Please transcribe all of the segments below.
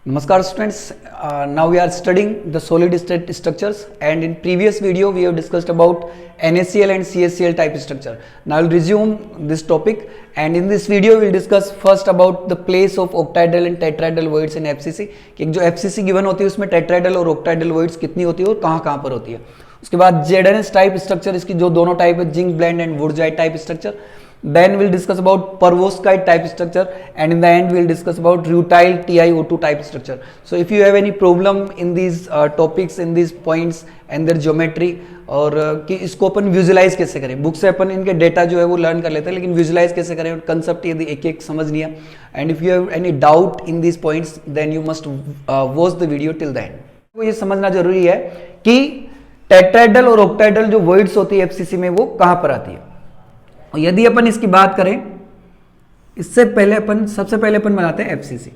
Namaskar students, now we are studying the solid state structures, and in previous video we have discussed about NaCl and CaCl type structure. Now I will resume this topic, and in this video we will discuss first about the place of octahedral and tetrahedral voids in FCC कि जो FCC given होती है उसमें tetrahedral और octahedral voids कितनी होती है और कहाँ पर होती है. उसके बाद ZNS टाइप स्ट्रक्चर, इसकी जो दोनों टाइप है, zinc blende and wurtzite type structure. Then we'll discuss about perovskite type structure, and in the end we'll discuss about rutile TiO2 type structure. So if you have any problem in these topics, in these points and their geometry, और कि इसको अपन visualise कैसे करें, book से अपन इनके data जो है वो लर्न कर लेते हैं, लेकिन विजुलाइज कैसे करें और कंसेप्ट यदि एक एक समझ नहीं है, and if you have any doubt in these points then you must watch the video till the end. तो ये समझना जरूरी है कि टेट्राहेड्रल और ऑक्टाहेड्रल जो वॉइड्स होती है एफसीसी में वो कहाँ पर आती है. और यदि अपन इसकी बात करें, इससे पहले अपन सबसे पहले अपन बनाते हैं एफसीसी.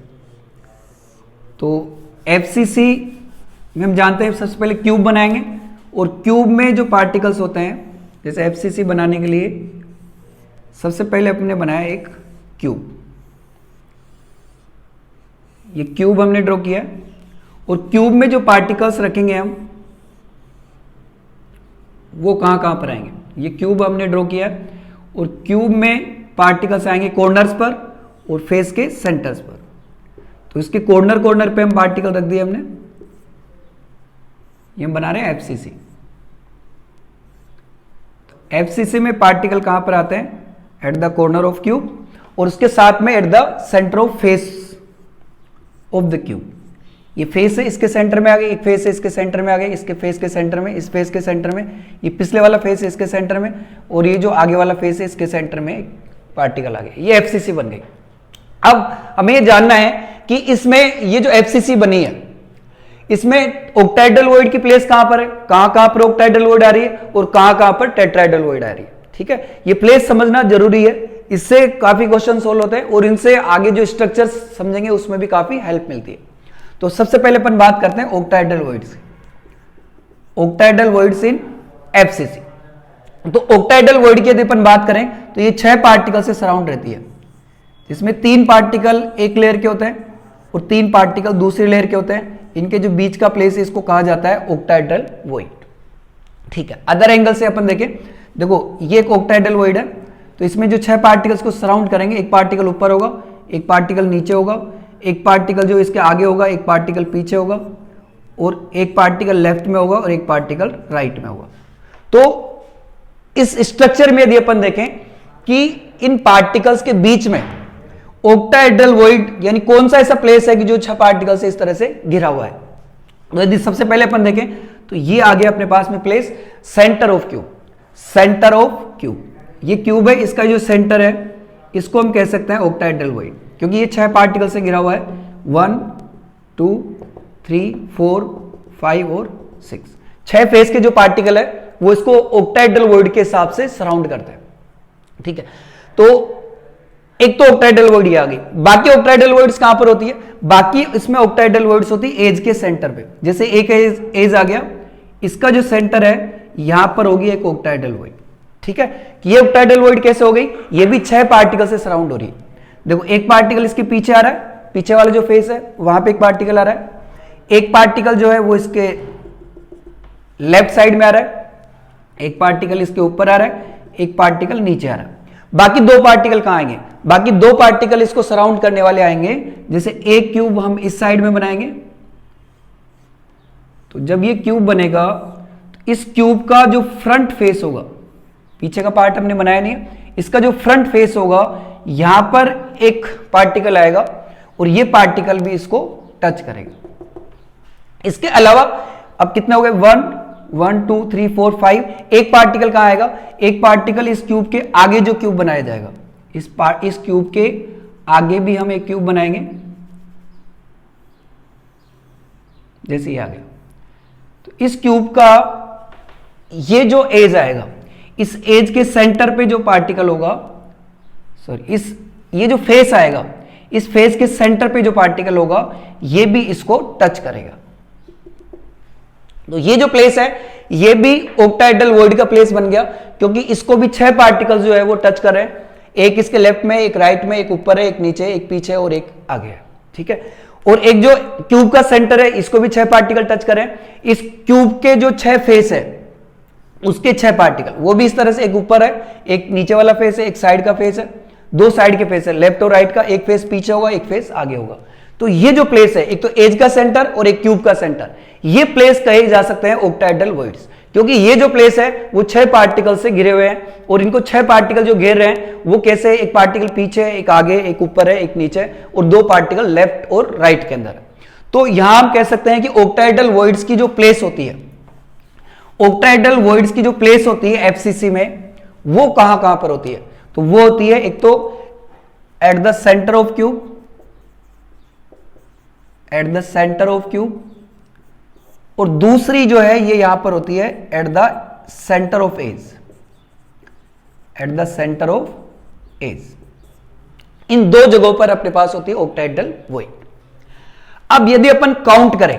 तो एफसीसी में हम जानते हैं सबसे पहले क्यूब बनाएंगे, और क्यूब में जो पार्टिकल्स होते हैं, जैसे एफसीसी बनाने के लिए सबसे पहले अपने बनाया एक क्यूब. ये क्यूब हमने ड्रॉ किया, और क्यूब में जो पार्टिकल्स रखेंगे हम वो कहां कहां पर आएंगे. ये क्यूब हमने ड्रॉ किया, और क्यूब में पार्टिकल्स आएंगे कॉर्नर्स पर और फेस के सेंटर्स पर. तो इसके कॉर्नर पे हम पार्टिकल रख दिए हमने. ये हम बना रहे हैं एफसीसी. एफसीसी में पार्टिकल कहां पर आते हैं? At the corner of cube, और उसके साथ में eight the centre of face of the cube. ये फेस है, इसके सेंटर में आ गए, एक फेस है इसके सेंटर में आ गए, इसके फेस के सेंटर में, इस फेस के सेंटर में, ये पिछले वाला फेस है इसके सेंटर में, और ये जो आगे वाला फेस है इसके सेंटर में एक पार्टिकल आ गया. ये एफसीसी बन गई. अब हमें ये जानना है कि इसमें ये जो एफसीसी बनी है इसमें ऑक्टाहेड्रल वॉइड की प्लेस कहां पर है, कहां पर ऑक्टाहेड्रल वॉइड आ रही है और कहां पर टेट्राहेड्रल वॉइड आ रही है. ठीक है, ये प्लेस समझना जरूरी है, इससे काफी क्वेश्चन सोल्व होते हैं और इनसे आगे जो स्ट्रक्चर समझेंगे उसमें भी काफी हेल्प मिलती है. तो सबसे पहले अपन बात करते हैं octahedral voids. Octahedral voids in FCC. तो ऑक्टाहेड्रल वॉइड की यदि अपन बात करें तो ये 6 पार्टिकल से सराउंड रहती है, जिसमें 3 पार्टिकल एक लेयर के होते हैं और 3 पार्टिकल दूसरी लेयर के होते हैं. इनके जो बीच का प्लेस है इसको कहा जाता है ऑक्टाहेड्रल वॉइड. ठीक है, अदर एंगल से अपन देखें, देखो ये एक ऑक्टाहेड्रल वॉइड है, तो इसमें जो 6 पार्टिकल्स को सराउंड करेंगे, एक पार्टिकल ऊपर होगा, एक पार्टिकल नीचे होगा, एक पार्टिकल जो इसके आगे होगा, एक पार्टिकल पीछे होगा, और एक पार्टिकल लेफ्ट में होगा और एक पार्टिकल राइट में होगा. तो इस स्ट्रक्चर में यदि अपन देखें कि इन पार्टिकल्स के बीच में ऑक्टाहेड्रल वॉइड यानी कौन सा ऐसा प्लेस है कि जो 6 पार्टिकल से इस तरह से घिरा हुआ है. तो यदि सबसे पहले अपन देखें तो ये आ गया अपने पास में place centre of cube. Centre of cube, ये क्यूब है, इसका जो सेंटर है इसको हम कह सकते हैं ऑक्टाहेड्रल वॉइड, क्योंकि ये 6 पार्टिकल से घिरा हुआ है. 1 2 3 4 5 और 6. 6 फेस के जो पार्टिकल है वो इसको ऑक्टाहेड्रल वॉइड के हिसाब से सराउंड करते हैं. ठीक है, तो एक तो ऑक्टाहेड्रल वॉइड ये आ गई. बाकी ऑक्टाहेड्रल वॉइड्स कहां पर होती है? बाकी इसमें ऑक्टाहेड्रल वॉइड्स होती है एज के सेंटर पे. जैसे एक एज आ गया, इसका जो सेंटर है यहां पर होगी एक ऑक्टाहेड्रल वॉइड. ठीक है, ये ऑक्टाहेड्रल वॉइड कैसे हो गई? ये भी 6 पार्टिकल से सराउंड हो रही है. देखो एक पार्टिकल इसके पीछे आ रहा है, पीछे वाला जो फेस है वहां पे एक पार्टिकल आ रहा है, एक पार्टिकल जो है वो इसके लेफ्ट साइड में आ रहा है, एक पार्टिकल इसके ऊपर आ रहा है, एक पार्टिकल नीचे आ रहा है. बाकी 2 पार्टिकल कहां आएंगे? बाकी 2 पार्टिकल इसको सराउंड करने वाले आएंगे. जैसे एक क्यूब हम इस साइड में बनाएंगे, तो जब ये क्यूब बनेगा तो इस क्यूब का जो फ्रंट फेस होगा, पीछे का पार्ट हमने बनाया नहीं है, इसका जो फ्रंट फेस होगा यहां पर एक पार्टिकल आएगा और ये पार्टिकल भी इसको टच करेगा. इसके अलावा अब कितने हो गए? 1 2 3 4 5. एक पार्टिकल कहां आएगा? एक पार्टिकल इस क्यूब के आगे जो क्यूब बनाया जाएगा, इस क्यूब के आगे भी हम एक क्यूब बनाएंगे. जैसे ये आ गया, तो इस क्यूब का ये जो एज आएगा, इस एज के सेंटर पे जो पार्टिकल होगा, सॉरी ये जो फेस आएगा, इस फेस के सेंटर पे जो पार्टिकल होगा ये भी इसको टच करेगा. तो ये जो प्लेस है ये भी ऑक्टाहेड्रल वॉइड का प्लेस बन गया, क्योंकि इसको भी 6 पार्टिकल्स जो है वो टच कर रहे हैं. एक इसके लेफ्ट में, एक राइट में, एक ऊपर है, एक नीचे, एक पीछे और एक आगे है. ठीक है, और एक जो क्यूब का सेंटर है इसको भी 6 पार्टिकल टच करें, इस क्यूब के जो 6 फेस है उसके 6 पार्टिकल, वो भी इस तरह से, एक ऊपर है, एक नीचे वाला फेस है, एक साइड का फेस है, 2 साइड के फेस है, लेफ्ट और राइट का, एक फेस पीछे होगा, एक फेस आगे होगा। तो ये जो प्लेस है, एक तो एज का सेंटर और एक क्यूब का सेंटर, ये प्लेस कहे जा सकते हैं ऑक्टाहेड्रल वॉइड्स, क्योंकि ये जो प्लेस है वो 6 पार्टिकल से घिरे हुए हैं, और इनको 6 पार्टिकल जो घेर रहे हैं वो कैसे, एक पार्टिकल पीछे है, एक आगे, एक ऊपर है, एक नीचे, और 2 पार्टिकल लेफ्ट और राइट के अंदर है। तो यहां हम कह सकते हैं कि ऑक्टाहेड्रल वॉइड्स की जो प्लेस होती है, ऑक्टाहेड्रल वॉइड्स की जो प्लेस होती है एफसीसी में, वो कहां कहां पर होती है? तो वो होती है एक तो at the centre of cube, at the centre of cube, और दूसरी जो है ये यहां पर होती है at the centre of edge, at the centre of edge. इन 2 जगहों पर अपने पास होती है ऑक्टाहेड्रल वॉइड। अब यदि अपन काउंट करें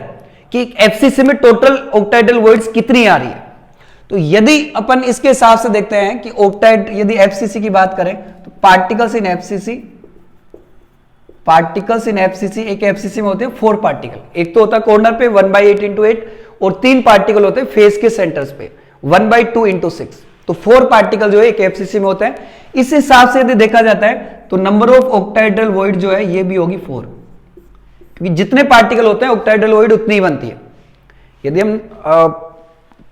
कि एफसीसी में टोटल ऑक्टाहेड्रल वॉइड्स कितनी आ रही है, तो यदि अपन इसके हिसाब से देखते हैं कि ऑक्टाहेड, यदि एफसीसी की बात करें तो particles in FCC, particles in FCC, एक एफसीसी में होते हैं 4 पार्टिकल, एक तो होता है कॉर्नर पे 1/8 × 8, और 3 पार्टिकल होते हैं फेस के सेंटर्स पे 1/2 × 6, तो 4 पार्टिकल जो है एक एफसीसी में होते हैं। इस हिसाब से यदि देखा जाता है तो नंबर ऑफ ऑक्टाहेड्रल वॉइड जो है ये भी होगी 4, क्योंकि जितने पार्टिकल होते हैं ऑक्टाहेड्रल वॉइड उतनी ही बनती है। यदि हम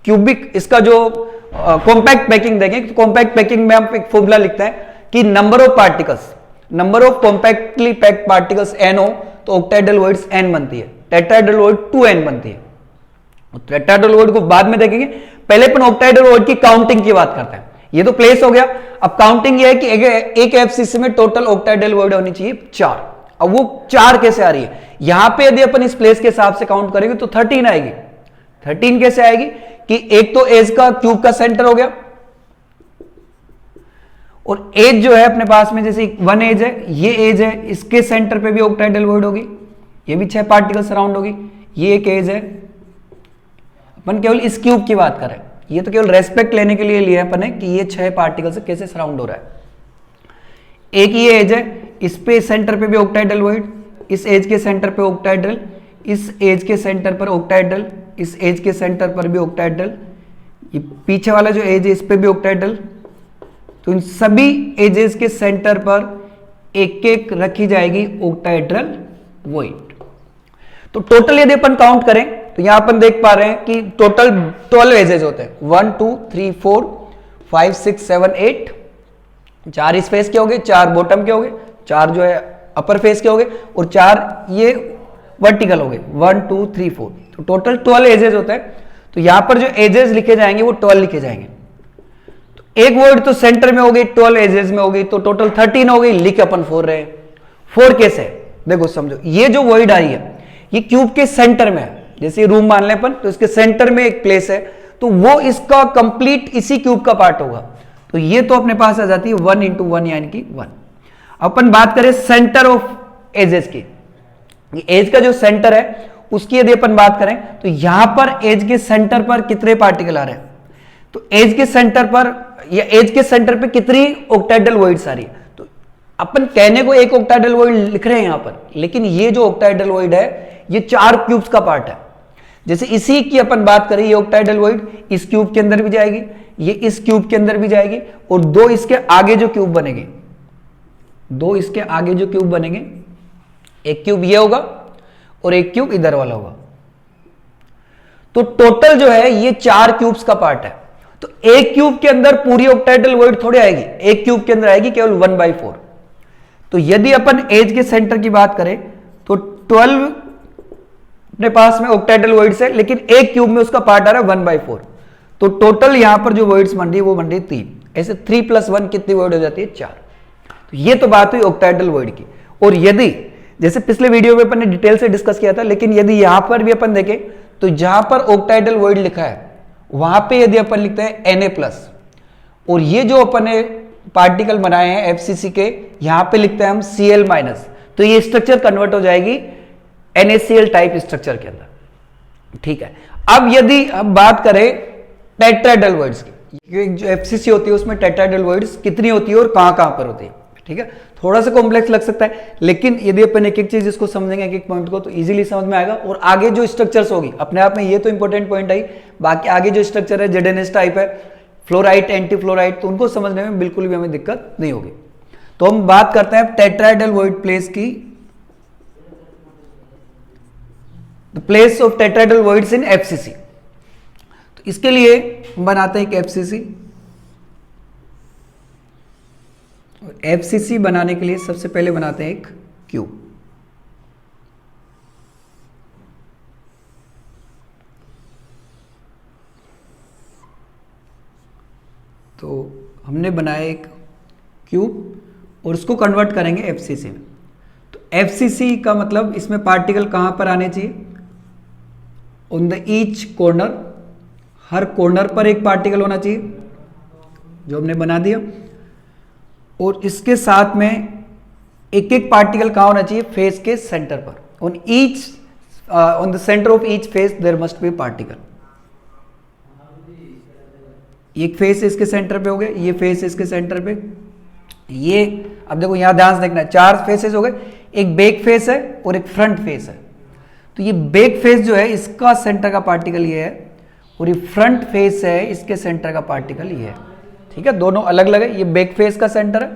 क्यूबिक इसका जो कॉम्पैक्ट पैकिंग देखें तो कॉम्पैक्ट पैकिंग में हम एक फॉर्मूला लिखते हैं कि number of particles, number of compactly packed particles n हो तो ऑक्टाहेड्रल वॉइड्स n बनती है, टेट्राहेड्रल वॉइड 2n बनती है। टेट्राहेड्रल वॉइड को बाद में देखेंगे, पहले अपन ऑक्टाहेड्रल वॉइड की काउंटिंग की बात करते हैं। ये तो प्लेस हो गया, अब काउंटिंग ये है कि एक एफसीसी में टोटल ऑक्टाहेड्रल वॉइड होनी चाहिए 4। अब वो 4 कैसे आ रही है? यहां पे यदि अपन इस प्लेस के हिसाब से काउंट करेंगे तो 13 आएगी। 13 कैसे आएगी कि एक तो एज का क्यूब का सेंटर हो गया, और एज जो है अपने पास में जैसे 1 एज है, ये एज है, इसके सेंटर पे भी ऑक्टाहेड्रल वॉइड होगी, ये भी 6 पार्टिकल सराउंड होगी, ये एक एज है। अपन केवल इस क्यूब की बात करें, ये तो केवल रेस्पेक्ट लेने के लिए लिया अपन ने कि ये 6 पार्टिकल से कैसे सराउंड हो रहा है। एक ये एज है, इस पे सेंटर पे भी ऑक्टाहेड्रल वॉइड, इस एज के सेंटर पे ऑक्टाहेड्रल, इस एज के सेंटर पर ऑक्टाहेड्रल, इस एज के सेंटर पर भी ऑक्टाहेड्रल, ये पीछे वाला जो एज है इस पे भी ऑक्टाहेड्रल। तो इन सभी एजेस के सेंटर पर एक एक रखी जाएगी ऑक्टाहेड्रल वॉइड। तो टोटल यदि अपन काउंट करें तो यहां अपन देख पा रहे हैं कि टोटल 12 एजेस होते हैं, 1 2 3 4 5 6 7 8, 4 इस फेस के हो गए, 4 बॉटम के हो गए, 4 जो है अपर फेस के हो गए, और 4 ये वर्टिकल हो गए, 1 2 3 4, तो टोटल 12 एजेस होते हैं। तो यहां पर जो एजेस लिखे जाएंगे वो 12 लिखे जाएंगे। तो एक वर्ड तो सेंटर में हो गई, 12 एजेस में हो गई, तो टोटल 13 हो गई, लिख अपन 4 रहे। 4 कैसे? देखो समझो, ये जो वर्ड आई है ये क्यूब के सेंटर में है, जैसे रूम मान लें अपन, तो इसके सेंटर में एक प्लेस है, तो वो इसका कंप्लीट इसी क्यूब का पार्ट होगा। तो ये तो अपने पास आ जाती है 1 × 1 यानी कि 1। अपन बात करें सेंटर ऑफ एजेस की, एज का जो सेंटर है उसकी यदि अपन बात करें तो यहां पर एज के सेंटर पर कितने पार्टिकल आ रहे हैं, तो एज के सेंटर पर या एज के सेंटर पे कितनी ऑक्टाहेड्रल वॉइड्स आ रही है। तो अपन कहने को एक ऑक्टाहेड्रल वॉइड लिख रहे हैं यहां पर, लेकिन ये जो ऑक्टाहेड्रल वॉइड है ये 4 क्यूब्स का पार्ट है। जैसे इसी की अपन बात करें, ये ऑक्टाहेड्रल वॉइड इस क्यूब के अंदर भी जाएगी, ये इस क्यूब के अंदर भी जाएगी, और 2 इसके आगे जो क्यूब बनेंगे, 2 इसके आगे जो क्यूब बनेंगे, एक क्यूब ये होगा और एक क्यूब इधर वाला होगा। तो टोटल जो है ये 4 क्यूब्स का पार्ट है। तो एक क्यूब के अंदर पूरी ऑक्टाहेड्रल वॉइड थोड़ी आएगी, एक क्यूब के अंदर आएगी केवल 1/4। तो यदि अपन एज के सेंटर की बात करें तो 12 अपने पास में ऑक्टाहेड्रल वॉइड्स है, लेकिन एक क्यूब में उसका पार्ट आ रहा है 1/4। तो टोटल यहां पर जो वॉइड्स बन रही है वो बन रही है 3। ऐसे 3 + 1 कितनी वॉइड हो जाती है? 4। तो ये तो बात हुई ऑक्टाहेड्रल वॉइड की। और यदि जैसे पिछले वीडियो में अपन ने डिटेल से डिस्कस किया था, लेकिन यदि यहां पर भी अपन देखें तो जहां पर ऑक्टाहेड्रल वॉइड लिखा है वहां पे यदि अपन लिखते हैं Na+, और ये जो अपन ने पार्टिकल बनाए हैं एफसीसी के, यहां पे लिखते हैं हम Cl-, तो ये स्ट्रक्चर कन्वर्ट हो जाएगी NaCl टाइप स्ट्रक्चर के अंदर। ठीक है, अब यदि हम बात करें टेट्राहेड्रल वॉइड्स की, जो एफसीसी होती है उसमें टेट्राहेड्रल वॉइड्स कितनी होती है और कहां कहां पर होती है। ठीक है, थोड़ा सा कॉम्प्लेक्स लग सकता है, लेकिन यदि अपन एक एक चीज इसको समझेंगे, एक एक पॉइंट को, तो इजीली समझ में आएगा। और आगे जो स्ट्रक्चर्स होगी अपने आप में, ये तो इंपॉर्टेंट पॉइंट आई, बाकी आगे जो स्ट्रक्चर है जेडेनेस टाइप है, फ्लोराइड, एंटी फ्लोराइड, तो उनको समझने में बिल्कुल भी हमें दिक्कत नहीं होगी। तो हम बात करते हैं टेट्राहेड्रल वॉइड प्लेस की, the place of tetrahedral voids in FCC. तो इसके लिए हम बनाते हैं एक एफसीसी, और एफसीसी बनाने के लिए सबसे पहले बनाते हैं एक क्यूब। तो हमने बनाया एक क्यूब और उसको कन्वर्ट करेंगे एफसीसी में। तो एफसीसी का मतलब इसमें पार्टिकल कहां पर आने चाहिए, on the each corner, her corner पर एक पार्टिकल होना चाहिए, जो हमने बना दिया। और इसके साथ में एक एक पार्टिकल कहां होना चाहिए, फेस के सेंटर पर, on each on the centre of each face there must be particle. एक फेस इसके सेंटर पे हो गए, ये फेस इसके सेंटर पे, ये अब देखो यहां ध्यान से देखना है, 4 फेसेस हो गए, एक बैक फेस है और एक फ्रंट फेस है। तो ये बैक फेस जो है इसका सेंटर का पार्टिकल ये है, और ये फ्रंट फेस है इसके सेंटर का पार्टिकल ये है। ठीक है, दोनों अलग अलग है, ये बैक फेस का सेंटर है,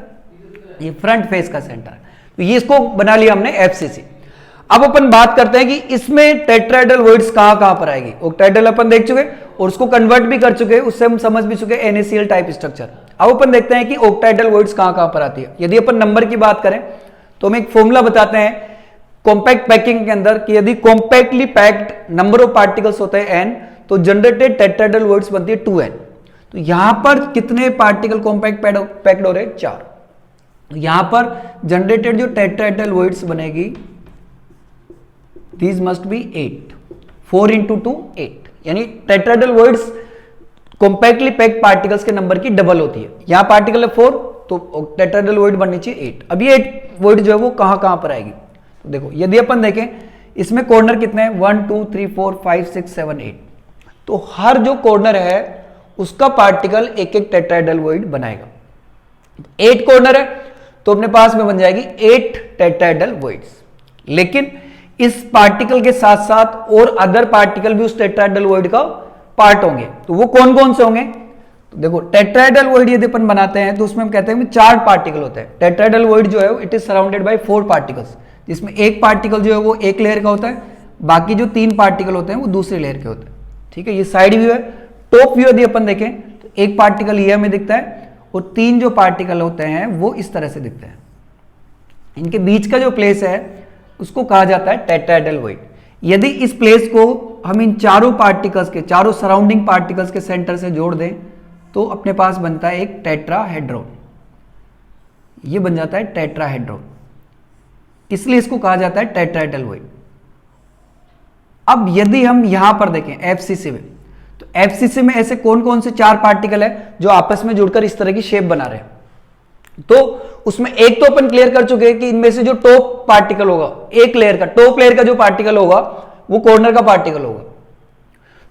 ये फ्रंट फेस का सेंटर है। तो ये इसको बना लिया हमने एफसीसी। अब अपन बात करते हैं कि इसमें टेट्राहेड्रल वॉइड्स कहां कहां पर आएगी। ऑक्टाहेड्रल अपन देख चुके और उसको कन्वर्ट भी कर चुके, उससे हम समझ भी चुके NaCl टाइप स्ट्रक्चर। अब अपन देखते हैं कि ऑक्टाहेड्रल वॉइड्स कहां कहां पर आती है। यदि अपन नंबर की बात करें तो हम एक फॉर्मूला बताते हैं कॉम्पैक्ट पैकिंग के अंदर कि यदि compactly packed number of particles होते हैं n, तो जनरेटेड टेट्राहेड्रल वॉइड्स बनती है 2n। तो यहां पर कितने पार्टिकल कॉम्पैक्ट पैक्ड हो रहे हैं, 4। यहां पर जनरेटेड जो टेट्राहेड्रल वॉइड्स बनेगी, दीज मस्ट बी 8, 4 × 2 8, यानी tetrahedral voids compactly packed particles के नंबर की डबल होती है। यहां पार्टिकल है 4, तो टेट्राहेड्रल वॉइड बननी चाहिए 8। अब ये 8 वॉइड जो है वो कहां कहां पर आएगी, तो देखो यदि अपन देखें इसमें कॉर्नर कितने हैं, 1 2 3 4 5 6 7 8। तो हर जो कॉर्नर है उसका पार्टिकल एक एक टेट्राहेड्रल वॉइड बनाएगा। 8 कॉर्नर है तो अपने पास में बन जाएगी 8 टेट्राहेड्रल वॉइड्स। लेकिन इस पार्टिकल के साथ साथ और अदर पार्टिकल भी उस टेट्राहेड्रल वॉइड का पार्ट होंगे। तो वो कौन कौन से होंगे, तो देखो टेट्राहेड्रल वॉइड यदि अपन बनाते हैं तो उसमें हम कहते हैं 4 पार्टिकल होते हैं। टेट्राहेड्रल वॉइड जो है it is surrounded by 4 particles, जिसमें एक पार्टिकल जो है वो एक लेयर का होता है, बाकी जो 3 पार्टिकल होते हैं वो दूसरी लेयर के होते हैं। ठीक है, ये साइड व्यू है। टॉप व्यू यदि अपन देखें तो एक पार्टिकल ये हमें दिखता है और 3 जो पार्टिकल होते हैं वो इस तरह से दिखते हैं। इनके बीच का जो प्लेस है उसको कहा जाता है टेट्राहेड्रल वॉइड। यदि इस प्लेस को हम इन चारों पार्टिकल्स के, चारों सराउंडिंग पार्टिकल्स के सेंटर से जोड़ दें तो अपने पास बनता है एक टेट्राहेड्रॉन। ये बन जाता है टेट्राहेड्रॉन, इसलिए इसको कहा जाता है टेट्राहेड्रल वॉइड। अब यदि हम यहां पर देखें एफसीसी में, तो एफसीसी में ऐसे कौन कौन से 4 पार्टिकल है जो आपस में जुड़कर इस तरह की शेप बना रहे हैं। तो उसमें एक तो अपन क्लियर कर चुके हैं कि इनमें से जो टॉप पार्टिकल होगा, एक लेयर का, टॉप लेयर का जो पार्टिकल होगा वो कॉर्नर का पार्टिकल होगा।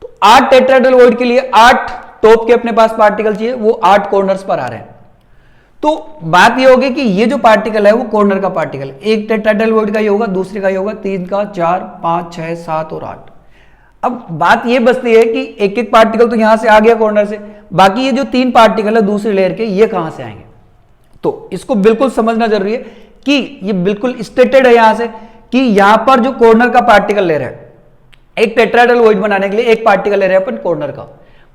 तो 8 टेट्राहेड्रल वॉइड के लिए 8 टॉप के अपने पास पार्टिकल चाहिए, वो 8 कॉर्नर्स पर आ रहे हैं। तो बात ये होगी कि ये जो पार्टिकल है वो कॉर्नर का पार्टिकल, एक टेट्राहेड्रल वॉइड का ही होगा, दूसरे का ही होगा, 3 का, 4 5 6 7 और 8। अब बात ये बचती है कि एक एक पार्टिकल तो यहां से आ गया कॉर्नर से, बाकी ये जो 3 पार्टिकल है दूसरी लेयर के, ये कहां से आएंगे। तो इसको बिल्कुल समझना जरूरी है कि ये बिल्कुल स्टेटेड है यहां से कि यहां पर जो कॉर्नर का पार्टिकल ले रहे हैं, एक टेट्राहेड्रल वॉइड बनाने के लिए एक पार्टिकल ले रहे हैं अपन कॉर्नर का,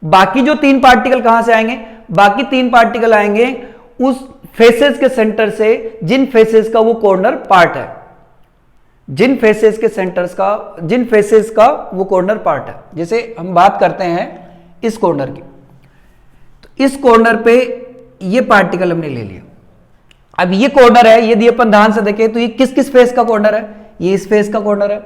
बाकी जो 3 पार्टिकल कहां से आएंगे, बाकी 3 पार्टिकल आएंगे उस फेसेस के सेंटर से जिन फेसेस का वो कॉर्नर पार्ट है, जिन फेसेस के सेंटर्स का, जिन फेसेस का वो कॉर्नर पार्ट है। जैसे हम बात करते हैं इस कॉर्नर की, तो इस कॉर्नर पे ये पार्टिकल हमने ले लिया। अब ये कॉर्नर है, यदि अपन ध्यान से देखें तो ये किस किस फेस का कॉर्नर है, ये इस फेस का कॉर्नर है,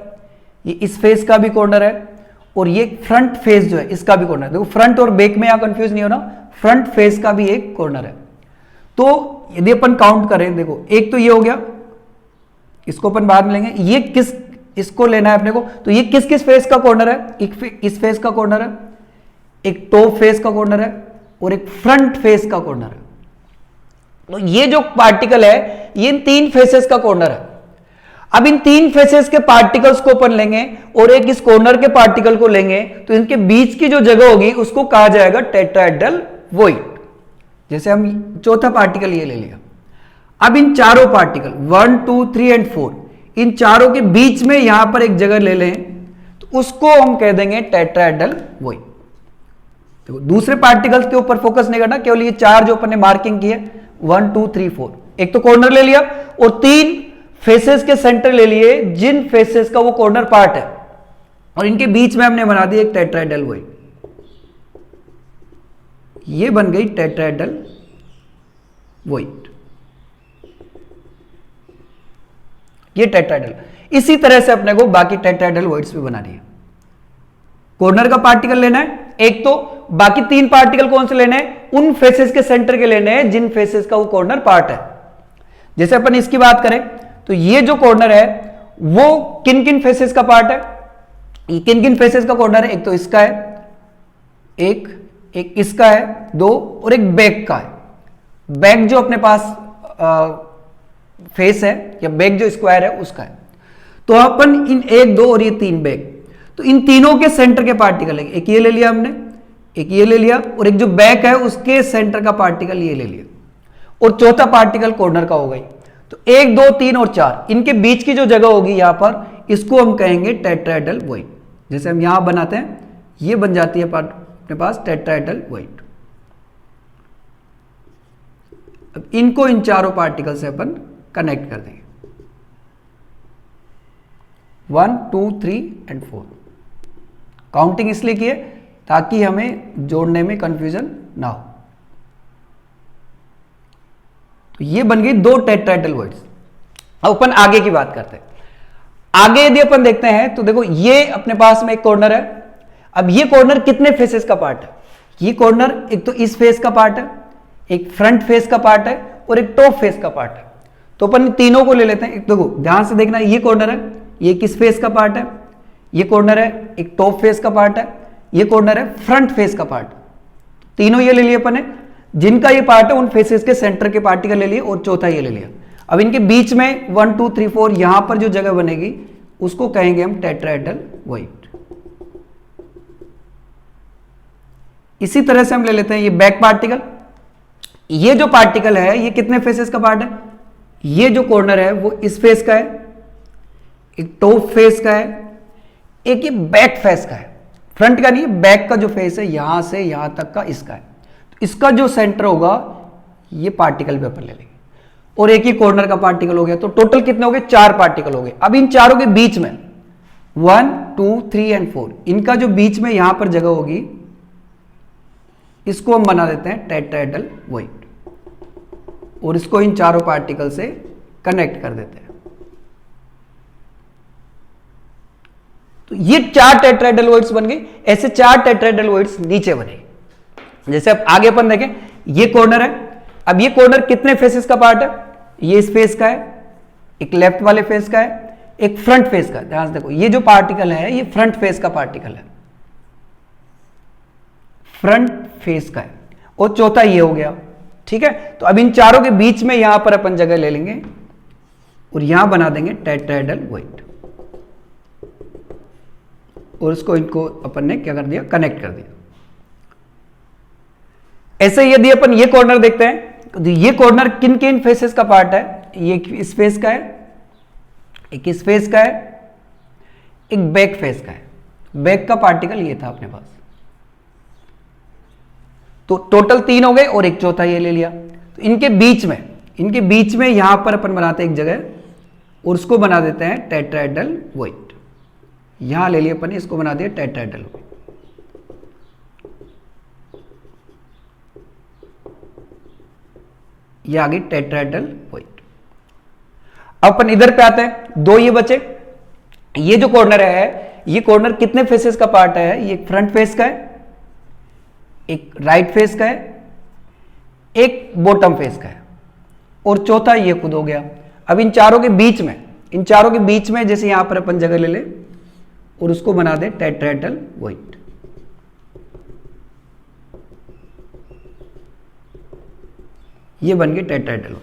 ये इस फेस का भी कॉर्नर है, और ये फ्रंट फेस जो है इसका भी कॉर्नर है। देखो फ्रंट और बैक में यहां कंफ्यूज नहीं होना, फ्रंट फेस का भी एक कॉर्नर है। तो यदि अपन काउंट करें, देखो एक तो ये हो गया, इसको अपन बाद में लेंगे, ये किस, इसको लेना है अपने को, तो ये किस किस फेस का कॉर्नर है, एक इस फेस का कॉर्नर है, एक टॉप फेस का कॉर्नर है और एक फ्रंट फेस का कॉर्नर है। तो ये जो पार्टिकल है ये इन 3 फेसेस का कॉर्नर है। अब इन 3 फेसेस के पार्टिकल्स को अपन लेंगे और एक इस कॉर्नर के पार्टिकल को लेंगे, तो इनके बीच की जो जगह होगी उसको कहा जाएगा टेट्राहेड्रल वॉइड। जैसे हम चौथा पार्टिकल ये ले लिया। अब इन चारों पार्टिकल 1 2 3 एंड 4, इन चारों के बीच में यहां पर एक जगह ले लें तो उसको हम कह देंगे टेट्राहेड्रल वॉइड। देखो दूसरे पार्टिकल्स के ऊपर फोकस नहीं करना, केवल ये 4 जो अपन ने मार्किंग की है 1 2 3 4, एक तो कॉर्नर ले लिया और 3 फेसेस के सेंटर ले लिए जिन फेसेस का वो कॉर्नर पार्ट है, और इनके बीच में हमने बना दी एक टेट्राहेड्रल वॉइड। ये बन गई टेट्राहेड्रल वॉइड, ये टेट्राहेड्रल। इसी तरह से अपने को बाकी टेट्राहेड्रल वॉइड्स भी बनानी है। कॉर्नर का पार्टिकल लेना है एक, तो बाकी 3 पार्टिकल कौन से लेने हैं, उन फेसेस के सेंटर के लेने हैं जिन फेसेस का वो कॉर्नर पार्ट है। जैसे अपन इसकी बात करें तो ये जो कॉर्नर है वो किन किन फेसेस का पार्ट है, ये किन किन फेसेस का कॉर्नर है, एक तो इसका है, एक इसका है 2, और एक बैक का है। बैक जो अपने पास फेस है या बैक जो स्क्वायर है उसका है। तो अपन इन 1 2 और ये 3 बैक, तो इन तीनों के सेंटर के पार्टिकल है, एक ये ले लिया हमने, एक ये ले लिया, और एक जो बैक है उसके सेंटर का पार्टिकल ये ले लिया, और चौथा पार्टिकल कॉर्नर का हो गई। तो 1 2 3 और 4 इनके बीच की जो जगह होगी यहां पर, इसको हम कहेंगे टेट्राहेड्रल वॉइड। जैसे हम यहां बनाते हैं ये बन जाती है अपने पास टेट्राहेड्रल वॉइड। अब इनको इन चारों पार्टिकल से अपन कनेक्ट कर देंगे 1 2 3 एंड 4। काउंटिंग इसलिए की है ताकि हमें जोड़ने में कंफ्यूजन ना हो। तो ये बन गई 2 टेट्राहेड्रल वॉइड्स। अब अपन आगे की बात करते हैं। आगे यदि अपन देखते हैं तो देखो ये अपने पास में एक कॉर्नर है। अब ये कॉर्नर कितने फेसेस का पार्ट है, ये कॉर्नर एक तो इस फेस का पार्ट है, एक फ्रंट फेस का पार्ट है, और एक टॉप फेस का पार्ट है। तो अपन तीनों को ले लेते हैं। एक देखो ध्यान से देखना, ये कॉर्नर है, ये किस फेस का पार्ट है, ये कॉर्नर है एक टॉप फेस का पार्ट है, ये कॉर्नर है फ्रंट फेस का पार्ट। तीनों ये ले लिए अपन ने, जिनका ये पार्ट है उन फेसेस के सेंटर के पार्टिकल ले लिए, और चौथा ये ले लिया। अब इनके बीच में 1 2 3 4 यहां पर जो जगह बनेगी उसको कहेंगे हम टेट्राहेड्रल वॉइड। इसी तरह से हम ले लेते हैं ये बैक पार्टिकल। ये जो पार्टिकल है ये कितने फेसेस का पार्ट है, ये जो कॉर्नर है वो इस फेस का है, एक टॉप फेस का है, एक ये बैक फेस का है, फ्रंट का नहीं, बैक का जो फेस है यहां से यहां तक का इसका है। तो इसका जो सेंटर होगा ये पार्टिकल पे अपन ले लेंगे, और एक ही कॉर्नर का पार्टिकल हो गया। तो टोटल कितने हो गए, 4 पार्टिकल हो गए। अब इन चारों के बीच में 1 2 3 एंड 4 इनका जो बीच में यहां पर जगह होगी इसको हम बना देते हैं टेट्राहेड्रल वॉइड, और इसको इन चारों पार्टिकल से कनेक्ट कर देते हैं। तो ये 4 टेट्राहेड्रल वॉइड्स बन गई। ऐसे 4 टेट्राहेड्रल वॉइड्स नीचे बने। जैसे अब आगे अपन देखें, ये कॉर्नर है। अब ये कॉर्नर कितने फेसेस का पार्ट है, ये इस फेस का है, एक लेफ्ट वाले फेस का है, एक फ्रंट फेस का। ध्यान से देखो ये जो पार्टिकल है ये फ्रंट फेस का पार्टिकल है, फ्रंट फेस का है, और चौथा ये हो गया। ठीक है, तो अब इन चारों के बीच में यहां पर अपन जगह ले लेंगे और यहां बना देंगे टेट्राहेड्रल वॉइड, और इसको इनको अपन ने क्या कर दिया, कनेक्ट कर दिया। ऐसे यदि अपन ये कॉर्नर देखते हैं तो ये कॉर्नर किन किन फेसेस का पार्ट है, ये इस फेस का है, एक इस फेस का है, एक बैक फेस का है। बैक का पार्टिकल ये था अपने पास। तो टोटल 3 हो गए, और एक चौथा ये ले लिया। तो इनके बीच में यहां पर अपन बनाते हैं एक जगह, और उसको बना देते हैं टेट्राहेड्रल वॉइड। यहां ले लिया अपन, इसको बना दिया टेट्राहेड्रल वॉइड। ये आ गई टेट्राहेड्रल वॉइड। अब अपन इधर पे आते हैं, 2 ये बचे। ये जो कॉर्नर है ये कॉर्नर कितने फेसेस का पार्ट है, ये फ्रंट फेस का है, एक राइट फेस का है, एक बॉटम फेस का है, और चौथा ये खुद हो गया। अब इन चारों के बीच में जैसे यहां पर अपन जगह ले ले और उसको बना दे टेट्राहेड्रल वॉइड। ये बन गए टेट्राहेड्रल।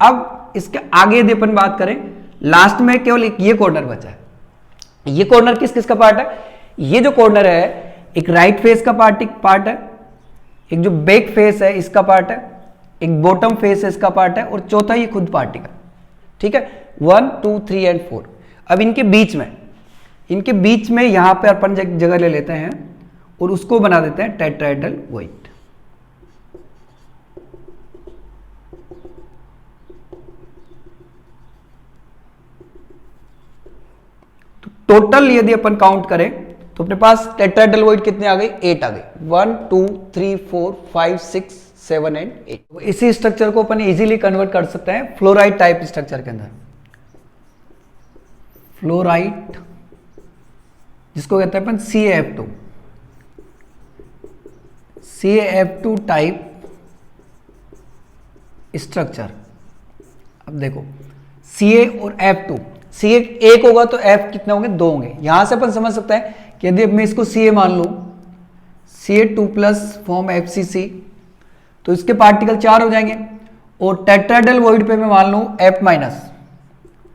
अब इसके आगे यदि अपन बात करें, लास्ट में केवल एक ये कॉर्नर बचा है। ये कॉर्नर किस किस का पार्ट है? ये जो कॉर्नर है एक राइट फेस का पार्ट है, एक जो बैक फेस है इसका पार्ट है, एक बॉटम फेस है इसका पार्ट है, और चौथा ये खुद पार्टिकल। ठीक है, 1 2 3 एंड 4। अब इनके बीच में यहां पे अपन जगह ले लेते हैं और उसको बना देते हैं टेट्राहेड्रल वॉइड। टोटल यदि अपन काउंट करें तो अपने पास टेट्राहेड्रल वॉइड कितने आ गए? 8 आ गए। 1 2 3 4 5 6 7 एंड 8। इसी स्ट्रक्चर को अपन इजीली कन्वर्ट कर सकते हैं फ्लोराइड टाइप स्ट्रक्चर के अंदर। फ्लोराइड जिसको कहते हैं अपन CaF2 टाइप स्ट्रक्चर। अब देखो Ca और F2, Ca एक होगा तो F कितने होंगे? 2 होंगे। यहां से अपन समझ सकते हैं कि यदि मैं इसको Ca मान लूं, Ca2+ फॉर्म FCC, तो इसके पार्टिकल 4 हो जाएंगे। और टेट्राहेड्रल वॉइड पे मैं मान लूं F-,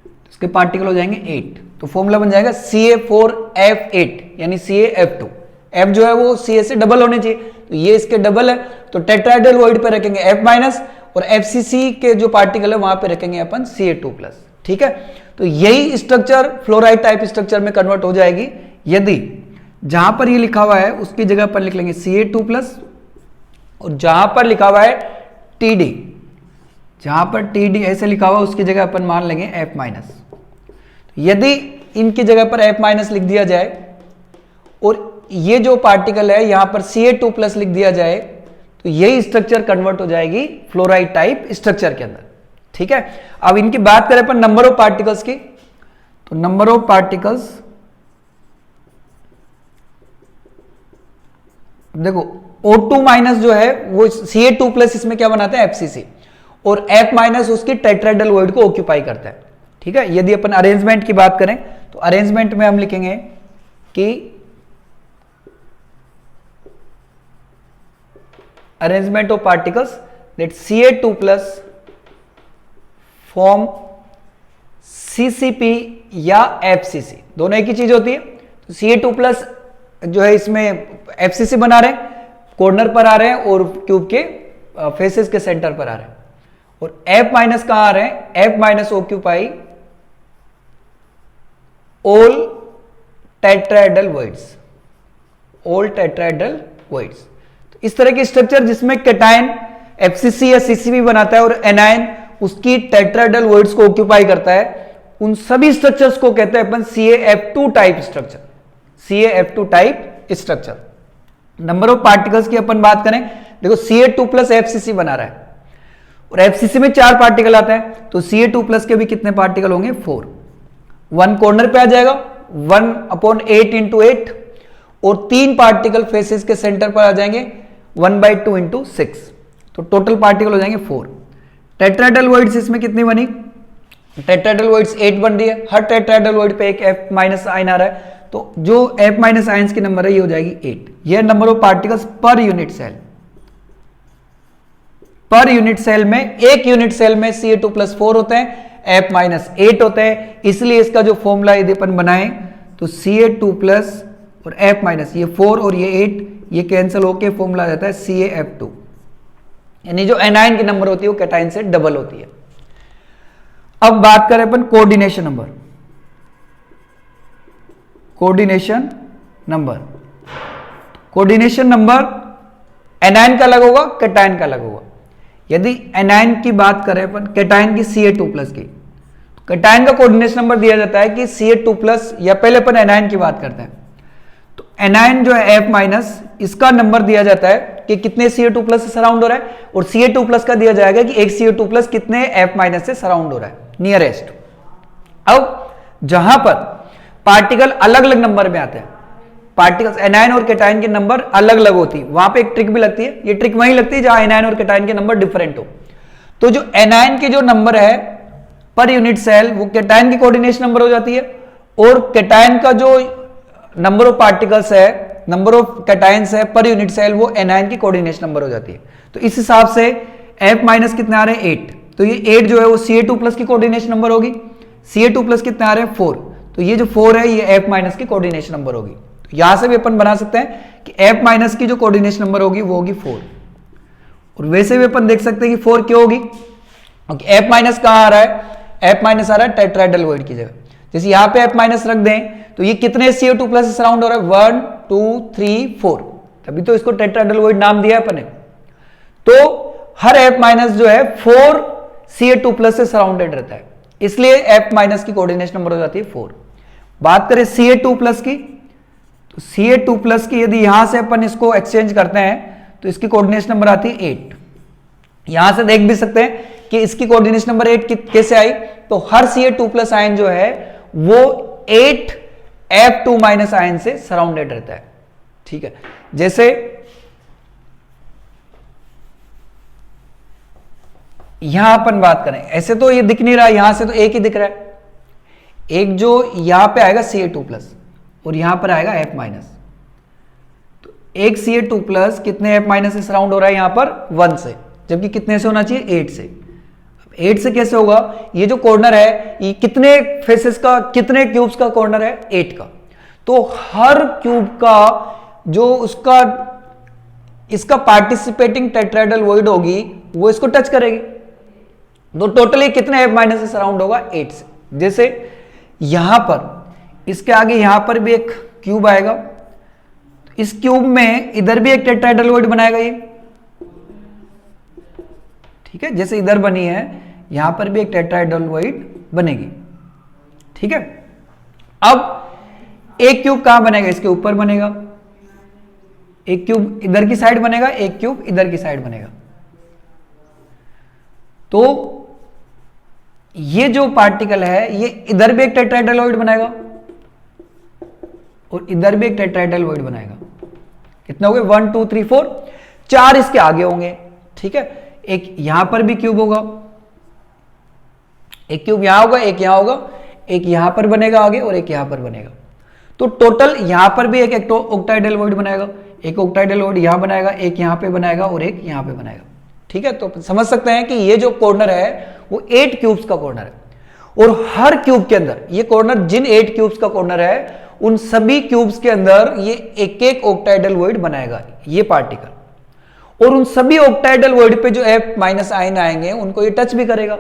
तो इसके पार्टिकल हो जाएंगे 8। तो फॉर्मूला बन जाएगा Ca4F8 यानी CaF2। F जो है वो Ca से डबल होने चाहिए, तो ये इसके डबल है, तो टेट्राहेड्रल वॉइड पे रखेंगे F-, और FCC के जो पार्टिकल है वहां पे रखेंगे अपन Ca2+। ठीक है, तो यही स्ट्रक्चर फ्लोराइड टाइप स्ट्रक्चर में कन्वर्ट हो जाएगी यदि जहां पर ये लिखा हुआ है उसकी जगह पर लिख लेंगे Ca2+, और जहां पर लिखा हुआ है TD, जहां पर TD ऐसे लिखा हुआ है उसकी जगह अपन मान लेंगे F-। यदि इनकी जगह पर F- लिख दिया जाए और ये जो पार्टिकल है यहां पर Ca2+ लिख दिया जाए, तो यही स्ट्रक्चर कन्वर्ट हो जाएगी फ्लोराइड टाइप स्ट्रक्चर के अंदर। ठीक है, अब इनकी बात करें अपन नंबर ऑफ पार्टिकल्स की, तो नंबर ऑफ पार्टिकल्स देखो O2- जो है वो Ca2+ इसमें क्या बनाता है? FCC, और F- उसकी टेट्राहेड्रल वॉइड को ऑक्यूपाई करता है। ठीक है, यदि अपन अरेंजमेंट की बात करें तो अरेंजमेंट में हम लिखेंगे कि arrangement of particles that Ca2+ form CCP या FCC, दोनों एक ही चीज होती है। तो Ca2+ जो है इसमें FCC बना रहे हैं, कॉर्नर पर आ रहे हैं और क्यूब के फेसेस के सेंटर पर आ रहे हैं, और F- कहां आ रहे हैं? F- occupy all tetrahedral voids, all tetrahedral voids. तो इस तरह की स्ट्रक्चर जिसमें कैटायन FCC या CCP बनाता है और एनायन उसकी टेट्राहेड्रल वॉइड्स को ऑक्यूपाई करता है, उन सभी स्ट्रक्चर्स को कहते हैं अपन CaF2 type structure. CaF2 type structure. Number of particles की अपन बात करें, देखो Ca2+ FCC बना रहा है और FCC में 4 पार्टिकल आता है, तो Ca2+ के भी कितने पार्टिकल होंगे? 4। 1 कॉर्नर पे आ जाएगा 1/8 × 8, और 3 पार्टिकल फेसेस के सेंटर पर आ जाएंगे 1/2 × 6, तो टोटल पार्टिकल हो जाएंगे 4। टेट्राहेड्रल वॉइड्स इसमें कितनी बनी? टेट्राहेड्रल वॉइड्स 8 बन रही है। हर टेट्राहेड्रल वॉइड पे एक F- आयन आ रहा है, तो जो F- आयंस की नंबर है ये हो जाएगी 8। ये number of particles per unit cell. Per unit cell में, एक यूनिट सेल में Ca2+ 4 होते हैं, F- 8 होते हैं, इसलिए इसका जो फॉर्मूला यदि अपन बनाए तो Ca2+ और F- ये 4 और ये 8 ये कैंसिल होके फॉर्मूला आ जाता है CaF2, यानी जो एनायन की नंबर होती है वो कैटायन से डबल होती है। अब बात करें अपन coordination number. Coordination number, coordination number anion का अलग होगा, कैटायन का अलग होगा। यदि एनायन की बात करें अपन, कैटायन की Ca2+ की, तो कैटायन का कोऑर्डिनेशन नंबर दिया जाता है कि Ca2+, या पहले अपन एनायन की बात करते हैं, तो एनायन जो है F- इसका नंबर दिया जाता है कि कितने Ca2+ से सराउंड हो रहा है, और Ca2+ का दिया जाएगा कि एक Ca2+ कितने F- से सराउंड हो रहा है, नियरेस्ट। अब जहां पर पार्टिकल अलग अलग नंबर में आते हैं, पार्टिकल्स एनायन और कैटायन के नंबर अलग अलग होती है, वहां पे एक ट्रिक भी लगती है। ये ट्रिक वहीं लगती है जहां एनायन और कैटायन के नंबर डिफरेंट हो। तो जो एनायन के जो नंबर है पर यूनिट सेल वो कैटायन की कोऑर्डिनेशन नंबर हो जाती है, और कैटायन का जो नंबर ऑफ पार्टिकल्स है, नंबर ऑफ कैटायंस है पर यूनिट सेल, वो एनायन की कोऑर्डिनेशन नंबर हो जाती है। तो इस हिसाब से F माइनस कितने आ रहे हैं 8, तो ये 8 जो है वो Ca2 प्लस की कोऑर्डिनेशन नंबर होगी। Ca2 प्लस कितने आ रहे हैं 4, तो ये जो 4 है ये F माइनस की कोऑर्डिनेशन नंबर होगी। तो यहां से भी अपन बना सकते हैं कि F माइनस की जो कोऑर्डिनेशन नंबर होगी वो होगी 4, और वैसे भी अपन देख सकते हैं कि 4 क्यों होगी, क्योंकि F माइनस कहां आ रहा है, F माइनस आ रहा है टेट्राहेड्रल वॉइड की जगह। जैसे यहां पे F माइनस रख दें तो ये कितने Ca2 प्लस से सराउंड हो रहा है, 1 2 3 4, तभी तो इसको टेट्राहेड्रल वॉइड नाम दिया है अपन ने। तो हर F माइनस जो है 4 Ca2 प्लस से सराउंडेड रहता है, इसलिए F माइनस की कोऑर्डिनेशन नंबर हो जाती है 4। बात करें Ca2 प्लस की, तो Ca2 प्लस की यदि यहां से अपन इसको एक्सचेंज करते हैं तो इसकी कोऑर्डिनेशन नंबर आती है 8। यहां से देख भी सकते हैं कि इसकी कोऑर्डिनेशन नंबर 8 कैसे आई, तो हर Ca2 प्लस आयन जो है वो 8 F2 माइनस आयन से सराउंडेड रहता है। ठीक है, जैसे यहां अपन बात करें, ऐसे तो ये दिख नहीं रहा, यहां से तो एक ही दिख रहा है, एक जो यहां पे आएगा Ca2 प्लस और यहां पर आएगा F माइनस, तो एक Ca2 प्लस कितने F माइनस से सराउंड हो रहा है यहां पर 1 से, जबकि कितने से होना चाहिए 8 से। 8 से कैसे होगा, ये जो कॉर्नर है ये कितने फेसेस का, कितने क्यूब्स का कॉर्नर है 8 का, तो हर क्यूब का जो उसका इसका पार्टिसिपेटिंग टेट्राहेड्रल वॉइड होगी वो इसको टच करेगी, तो टोटली कितने F माइनस से सराउंड होगा 8 से। जैसे यहां पर इसके आगे यहां पर भी एक क्यूब आएगा, इस क्यूब में इधर भी एक टेट्राहेड्रल वॉइड बनाएगा ये, ठीक है, जैसे इधर बनी है यहां पर भी एक टेट्राहेड्रल वॉइड बनेगी। ठीक है, अब एक क्यूब कहां बनेगा, इसके ऊपर बनेगा, एक क्यूब इधर की साइड बनेगा, एक क्यूब इधर की साइड बनेगा, तो ये जो पार्टिकल है ये इधर भी एक टेट्राहेड्रल वॉइड बनाएगा और इधर भी एक टेट्राहेड्रल वॉइड बनाएगा। कितने हो गए 1 2 3 4, 4 इसके आगे होंगे। ठीक है, एक यहां पर भी क्यूब होगा, एक क्यूब यहां होगा, एक यहां होगा, एक यहां पर बनेगा आगे और एक यहां पर बनेगा, तो टोटल यहां पर भी एक ऑक्टाहेड्रल वॉइड बनाएगा, एक ऑक्टाहेड्रल वॉइड यहां बनाएगा, एक यहां पे बनाएगा और एक यहां पे बनाएगा। ठीक है, तो समझ सकते हैं कि ये जो कॉर्नर है वो 8 क्यूब्स का कॉर्नर है, और हर क्यूब के अंदर ये कॉर्नर, जिन 8 क्यूब्स का कॉर्नर है उन सभी क्यूब्स के अंदर ये एक एक ऑक्टाहेड्रल वॉइड बनाएगा ये पार्टिकल, और उन सभी ऑक्टाहेड्रल वॉइड पे जो F माइनस आयन आएंगे उनको ये टच भी करेगा।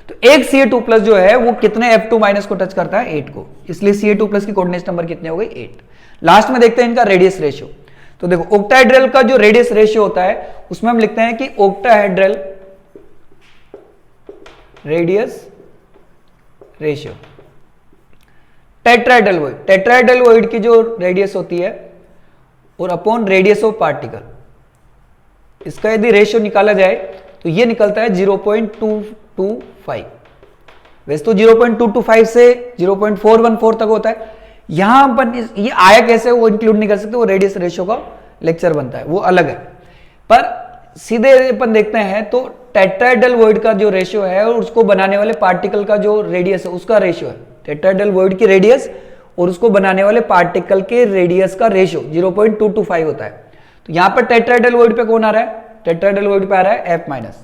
तो एक Ca2 प्लस जो है वो कितने F2 माइनस को टच करता है 8 को, इसलिए Ca2 प्लस की कोऑर्डिनेशन नंबर कितने हो गई 8। लास्ट में देखते हैं इनका रेडियस रेशियो। तो देखो ऑक्टाहेड्रल का जो रेडियस रेशियो होता है उसमें हम लिखते हैं कि octahedral radius ratio tetrahedral void, tetrahedral void की जो रेडियस होती है और अपॉन रेडियस ऑफ पार्टिकल, इसका यदि रेशियो निकाला जाए तो ये निकलता है 0.225। वैसे तो 0.225 से 0.414 तक होता है, यहां अपन ये आया कैसे वो इंक्लूड नहीं कर सकते, वो रेडियस रेशियो का लेक्चर बनता है, वो अलग है। पर सीधे अपन देखते हैं तो टेट्राहेड्रल वॉइड का जो रेशियो है और उसको बनाने वाले पार्टिकल का जो रेडियस है उसका रेशियो है, टेट्राहेड्रल वॉइड की रेडियस और उसको बनाने वाले पार्टिकल के रेडियस का रेशियो 0.225 होता है। तो यहां पर टेट्राहेड्रल वॉइड पे कौन आ रहा है, टेट्राहेड्रल वॉइड पे आ रहा है F माइनस,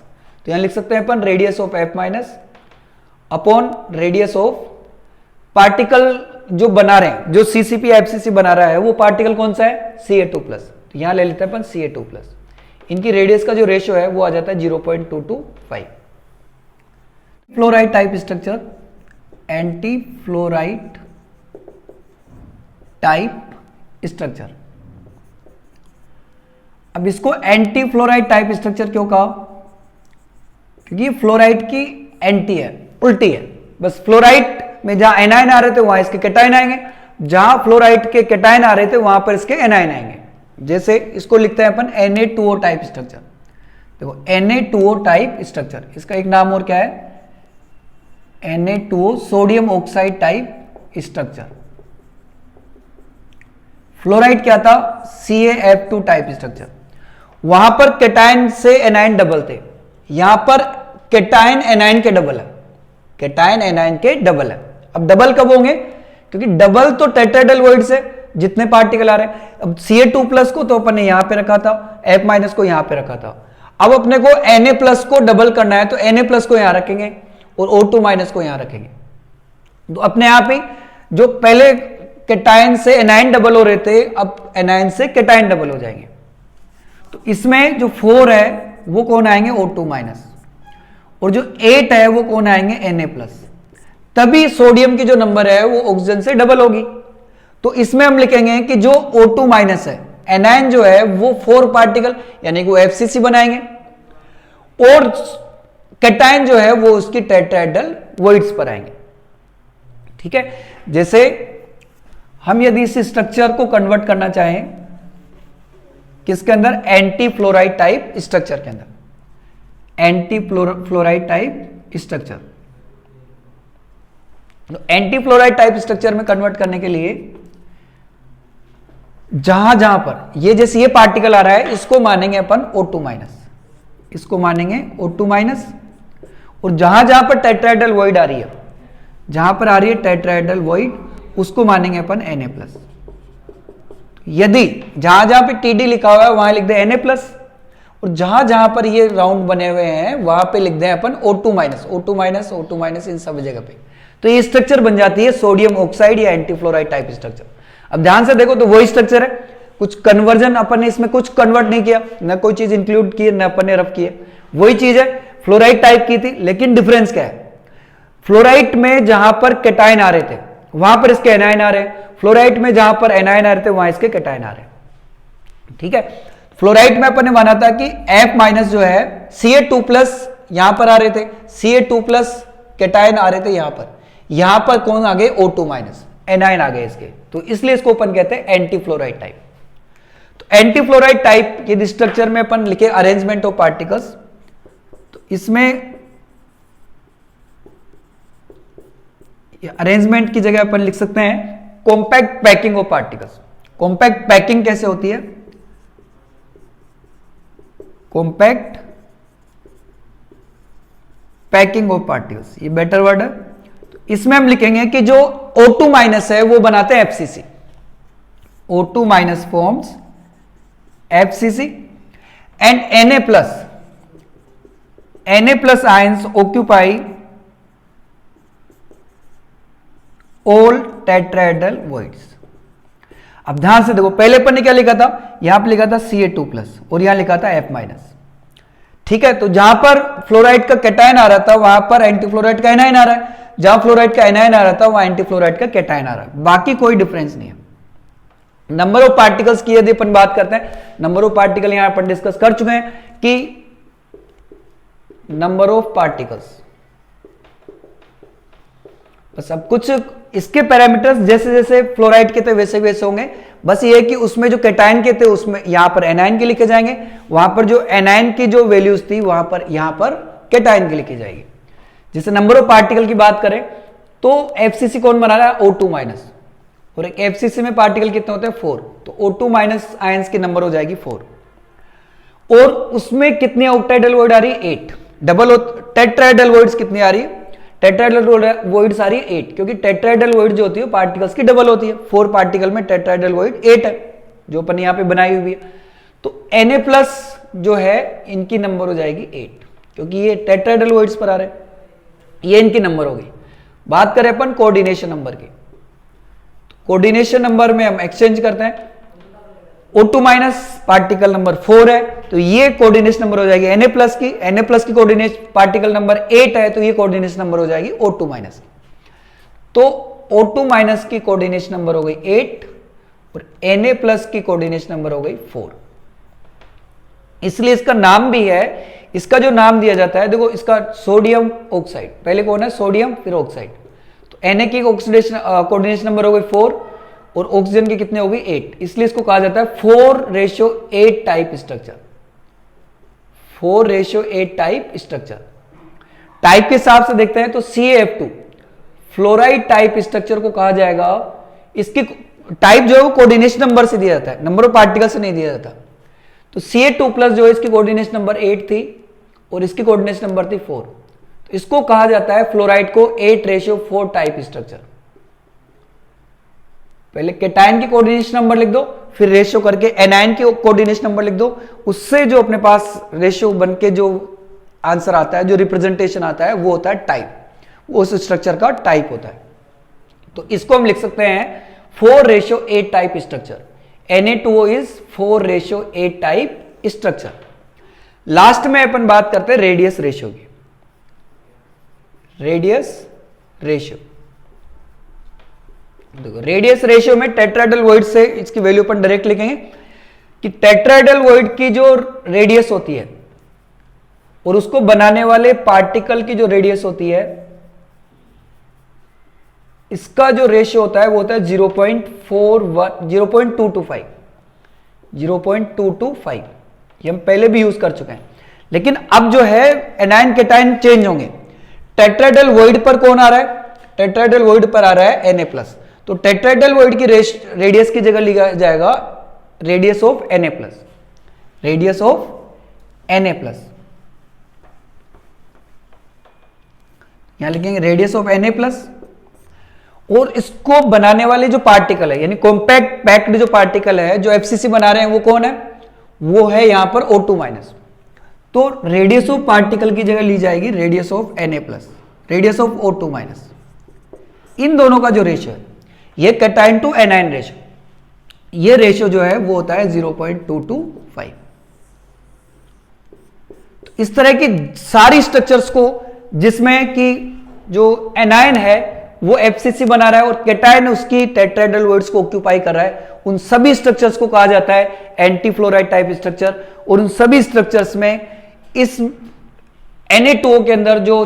तो यहां लिख सकते हैं अपन radius of F minus upon radius of particle जो बना रहे हैं, जो CCP FCC बना रहा है वो पार्टिकल कौन सा है Ca2 प्लस, तो यहां ले लेते हैं अपन Ca2 प्लस, इनकी रेडियस का जो रेशियो है वो आ जाता है 0.225। Fluoride type structure, anti fluoride type structure. अब इसको एंटी फ्लोराइड टाइप स्ट्रक्चर क्यों कहा, क्योंकि फ्लोराइड की एंटी है, उल्टी है। बस फ्लोराइड में जहां एनायन आ रहे थे वहां इसके कैटायन आएंगे, जहां फ्लोराइड के कैटायन आ रहे थे वहां पर इसके एनायन आएंगे। जैसे इसको लिखते हैं अपन Na2O टाइप स्ट्रक्चर। देखो Na2O टाइप स्ट्रक्चर, इसका एक नाम और क्या है Na2O sodium oxide type structure. Fluoride क्या था CaF2 टाइप स्ट्रक्चर, वहां पर कैटायन से एनायन डबल थे, यहां पर कैटायन एनायन के डबल है, कैटायन एनायन के डबल है। अब डबल कब होंगे, क्योंकि डबल तो टेट्राहेड्रल वॉइड से जितने पार्टिकल आ रहे हैं, अब Ca2 प्लस को तो अपन ने यहां पे रखा था, F माइनस को यहां पे रखा था, अब अपने को Na+ को डबल करना है, तो Na+ को यहां रखेंगे और O2- को यहां रखेंगे, तो अपने आप ही जो पहले कैटायन से एनायन डबल हो रहे थे, अब एनायन से कैटायन डबल हो जाएंगे। तो इसमें जो 4 है वो कौन आएंगे, O2-, और जो 8 है वो कौन आएंगे, Na+। तभी सोडियम की जो नंबर है वो ऑक्सीजन से डबल होगी। तो इसमें हम लिखेंगे कि जो O2- है, एनायन जो है वो 4 पार्टिकल यानी कि वो FCC बनाएंगे, और कैटायन जो है वो उसकी टेट्राहेड्रल वॉइड्स पर आएंगे। ठीक है, जैसे हम यदि इस स्ट्रक्चर को कन्वर्ट करना चाहें किसके अंदर, एंटी फ्लोराइड टाइप स्ट्रक्चर के अंदर, एंटी फ्लोराइड टाइप स्ट्रक्चर। तो एंटी फ्लोराइड टाइप स्ट्रक्चर में कन्वर्ट करने के लिए जहां जहां पर ये जैसे ये पार्टिकल आ रहा है, इसको मानेंगे अपन O2-, इसको मानेंगे O2-, और जहां जहां पर टेट्राहेड्रल वॉइड आ रही है, जहां पर आ रही है टेट्राहेड्रल वॉइड, उसको मानेंगे अपन Na+। यदि जहां जहां पे TD लिखा हुआ है वहां लिख दे Na+, और जहां जहां पर ये राउंड बने हुए हैं वहां पे लिख दें अपन O2-, O2-, O2-, इन सब जगह पे। तो ये स्ट्रक्चर बन जाती है सोडियम ऑक्साइड या एंटीफ्लोराइड टाइप स्ट्रक्चर। अब ध्यान से देखो तो वही स्ट्रक्चर है, कुछ कन्वर्जन अपन ने इसमें कुछ कन्वर्ट नहीं किया, ना कोई चीज इंक्लूड की, ना अपन ने रफ की है, वही चीज है, फ्लोराइड टाइप की थी। लेकिन डिफरेंस क्या है, फ्लोराइड में जहां पर कैटायन आ रहे थे वहां पर इसके एनायन आ रहे हैं, फ्लोराइड में जहां पर एनायन आ रहे थे वहां इसके कैटायन आ रहे हैं। ठीक है, फ्लोराइड में अपन ने माना था कि F- जो है Ca2+ यहां पर आ रहे थे, Ca2+ कैटायन आ रहे थे यहां पर कौन आ गए, O2-, एनायन आ गए इसके, तो इसलिए इसको अपन कहते हैं एंटी फ्लोराइड टाइप। तो एंटी फ्लोराइड टाइप के स्ट्रक्चर में अपन लिखे अरेंजमेंट ऑफ पार्टिकल्स, तो इसमें अरेंजमेंट की जगह अपन लिख सकते हैं compact packing of particles. Compact packing कैसे होती है, कॉम्पैक्ट पैकिंग ऑफ पार्टिकल्स, ये बेटर वर्ड है। तो इसमें हम लिखेंगे कि जो O2- है वो बनाते हैं FCC, O2- forms FCC and Na+ ions occupy all tetrahedral voids. अब ध्यान से देखो, पहले अपन ने क्या लिखा था, यहां पर लिखा था Ca2+ और यहां लिखा था F-। ठीक है, तो जहां पर फ्लोराइड का कैटायन आ रहा था वहां पर एंटीफ्लोराइड का एनायन आ रहा है, जहां फ्लोराइड का एनायन आ रहा था वहां एंटीफ्लोराइड का कैटायन आ रहा है, बाकी कोई डिफरेंस नहीं है। नंबर ऑफ पार्टिकल्स की यदि अपन बात करते हैं, नंबर ऑफ पार्टिकल यहां अपन डिस्कस कर चुके हैं कि नंबर ऑफ पार्टिकल्स, बस अब कुछ इसके पैरामीटर्स जैसे जैसे फ्लोराइड के थे वैसे वैसे होंगे, बस ये है कि उसमें जो कैटायन के थे उसमें यहां पर एनायन के लिखे जाएंगे, वहां पर जो एनायन की जो वैल्यूज थी वहां पर यहां पर कैटायन की लिखी जाएगी। जैसे नंबर ऑफ पार्टिकल की बात करें तो FCC कौन बना रहा है, O2-, और एक FCC में पार्टिकल कितने होते हैं, 4, तो O2- आयंस की नंबर हो जाएगी 4, और उसमें कितनी ऑक्टाइडल वॉइड आ रही है, 8। डबल टेट्राहेड्रल वॉइड्स कितनी आ रही है, टेट्राहेड्रल वॉइड्स आ रही है 8, क्योंकि टेट्राहेड्रल वॉइड जो होती है पार्टिकल्स की डबल होती है, 4 पार्टिकल में टेट्राहेड्रल वॉइड 8 है जो अपन यहां पे बनाई हुई है। तो Na+ जो है इनकी नंबर हो जाएगी 8, क्योंकि ये टेट्राहेड्रल वॉइड्स पर आ रहे हैं, ये इनकी नंबर हो गई। बात करें अपन कोऑर्डिनेशन नंबर की, कोऑर्डिनेशन नंबर में हम एक्सचेंज करते हैं, O2- पार्टिकल नंबर 4 है तो ये कोऑर्डिनेशन नंबर हो जाएगी Na+ की, Na+ की कोऑर्डिनेशन पार्टिकल नंबर 8 है तो ये कोऑर्डिनेशन नंबर हो जाएगी O2- की। तो O2- की कोऑर्डिनेशन नंबर हो गई 8 और Na+ की कोऑर्डिनेशन नंबर हो गई 4। इसलिए इसका नाम भी है, इसका जो नाम दिया जाता है, देखो इसका सोडियम ऑक्साइड, पहले कौन है, सोडियम फिर ऑक्साइड, तो Na की ऑक्सीडेशन कोऑर्डिनेशन नंबर हो गई 4 और ऑक्सीजन की कितने हो गई 8, इसलिए इसको कहा जाता है 4:8 type structure, 4:8 type structure. Type के हिसाब से देखते हैं तो CaF2 फ्लोराइड टाइप स्ट्रक्चर को कहा जाएगा, इसकी टाइप जो है वो कोऑर्डिनेशन नंबर से दिया जाता है, नंबर ऑफ पार्टिकल से नहीं दिया जाता। तो Ca2+ जो है इसकी कोऑर्डिनेशन नंबर 8 थी और इसकी कोऑर्डिनेशन नंबर थी 4, तो इसको कहा जाता है फ्लोराइड को 8:4 टाइप स्ट्रक्चर। पहले कैटायन की कोऑर्डिनेशन नंबर लिख दो फिर रेशियो करके एनायन के कोऑर्डिनेशन नंबर लिख दो, उससे जो अपने पास रेशियो बन के जो आंसर आता है, जो रिप्रेजेंटेशन आता है, वो होता है टाइप, वो उस स्ट्रक्चर का टाइप होता है। तो इसको हम लिख सकते हैं 4:8 type structure. Na2O is 4:8 type structure. Last में अपन बात करते हैं रेडियस रेशियो की। रेडियस रेशियो, देखो रेडियस रेशियो में टेट्राहेड्रल वॉइड से इसकी वैल्यू अपन डायरेक्ट लिखेंगे कि टेट्राहेड्रल वॉइड की जो रेडियस होती है और उसको बनाने वाले पार्टिकल की जो रेडियस होती है, इसका जो रेशियो होता है वो होता है 0.225। ये हम पहले भी यूज कर चुके हैं, लेकिन अब जो है एनायन कैटायन चेंज होंगे। टेट्राहेड्रल वॉइड पर कौन आ रहा है? टेट्राहेड्रल वॉइड पर आ रहा है Na+। तो टेट्राहेड्रल वॉइड की रेडियस की जगह लिखा जाएगा radius of Na+। Radius of Na+, यहां लिखेंगे रेडियस ऑफ Na+। और इसको बनाने वाले जो पार्टिकल है, यानी कॉम्पैक्ट पैक्ड जो पार्टिकल है, जो FCC बना रहे हैं, वो कौन है? वो है यहां पर O2-। तो रेडियस ऑफ पार्टिकल की जगह ली जाएगी radius of Na+, radius of O2-। इन दोनों का जो रेशियो है, ये कैटायन टू एनायन रेशियो, ये रेशियो जो है वो होता है 0.225। तो इस तरह की सारी स्ट्रक्चर्स को जिसमें कि जो एनायन है वो FCC बना रहा है और कैटायन उसकी टेट्राहेड्रल वॉइड्स को ऑक्यूपाई कर रहा है, उन सभी स्ट्रक्चर्स को कहा जाता है एंटी फ्लोराइड टाइप स्ट्रक्चर। और उन सभी स्ट्रक्चर्स में इस Na2O के अंदर जो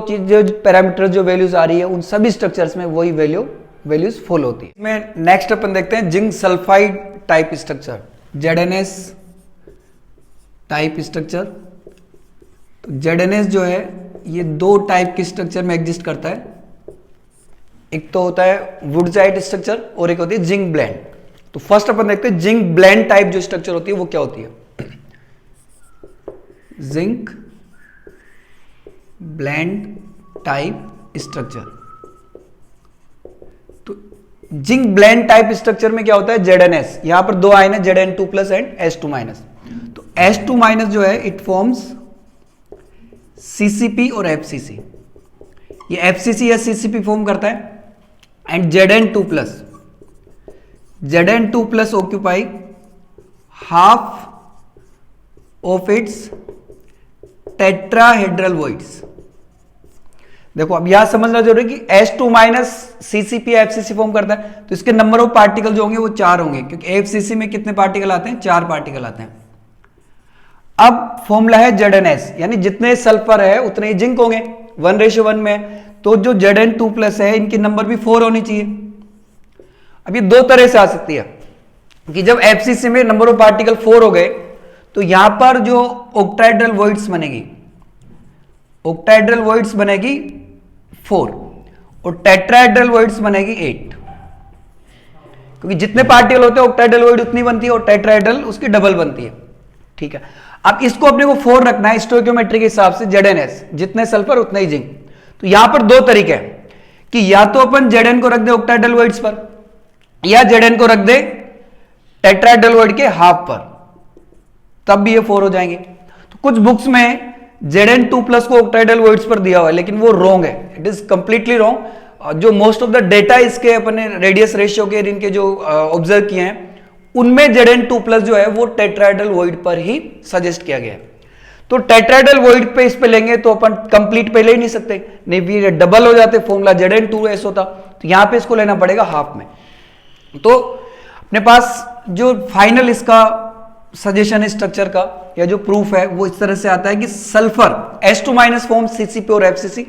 पैरामीटर जो वैल्यूज आ रही है, उन सभी स्ट्रक्चर्स में वही वैल्यूज फॉलो होती है। इसमें नेक्स्ट अपन देखते हैं zinc sulphide type structure, ZnS type structure. तो ZnS जो है ये दो टाइप के स्ट्रक्चर में एग्जिस्ट करता है। एक तो होता है वुडजाइट स्ट्रक्चर और एक होती है जिंक ब्लेंड। तो फर्स्ट अपन देखते हैं जिंक ब्लेंड टाइप जो स्ट्रक्चर होती है वो क्या होती है। Zinc blend type structure. तो जिंक ब्लेंड टाइप स्ट्रक्चर में क्या होता है, ZnS, यहां पर दो आयन है Zn2+ एंड S2-। तो S2- जो है इट फॉर्म्स CCP और FCC। ये FCC या CCP फॉर्म करता है। And Zn2+ occupy half of its tetrahedral voids. देखो अब यहां समझना जरूरी कि S2- CCP FCC फॉर्म करता है, तो इसके नंबर ऑफ पार्टिकल जो होंगे वो 4 होंगे, क्योंकि FCC में कितने पार्टिकल आते हैं, 4 पार्टिकल आते हैं। अब फॉर्मूला है ZnS, यानी जितने सल्फर है उतने ही जिंक होंगे, 1:1 में। तो जो Zn2+ है इनकी नंबर भी 4 होनी चाहिए। अब ये दो तरह से आ सकती है कि जब FCC में नंबर ऑफ पार्टिकल 4 हो गए तो यहां पर जो ऑक्टाहेड्रल वॉइड्स बनेगी, ऑक्टाहेड्रल वॉइड्स बनेगी 4 और टेट्राहेड्रल वॉइड्स बनेगी 8, क्योंकि जितने पार्टिकल होते हैं ऑक्टाहेड्रल वॉइड उतनी बनती है और टेट्राहेड्रल उसकी डबल बनती है। ठीक है, अब इसको अपने को 4 रखना है स्टोइकियोमेट्री के हिसाब से, ZnS, जितने सल्फर उतने ही जिंक। तो यहां पर दो तरीके हैं कि या तो अपन Zn को रख दे ऑक्टाहेड्रल वॉइड्स पर, या Zn को रख दे टेट्राहेड्रल वॉइड के हाफ पर, तब भी ये 4 हो जाएंगे। तो कुछ बुक्स में Zn2+ को ऑक्टाहेड्रल वॉइड्स पर दिया हुआ है, लेकिन वो रॉन्ग है, इट इज कंप्लीटली रॉन्ग। जो मोस्ट ऑफ द डेटा इसके अपने रेडियस रेशियो के इनके जो ऑब्जर्व किए हैं उनमें Zn2+ जो है वो टेट्राहेड्रल वॉइड पर ही सजेस्ट किया गया है। तो टेट्राहेड्रल वॉइड पे इस पे लेंगे तो अपन कंप्लीट पे ले ही नहीं सकते, नहीं भी डबल हो जाते, फॉर्मूला Zn2S होता, तो यहां पे इसको लेना पड़ेगा हाफ में। तो अपने पास जो फाइनल इसका सजेशन स्ट्रक्चर का या जो प्रूफ है वो इस तरह से आता है कि सल्फर S2- फॉर्म CCP और FCC।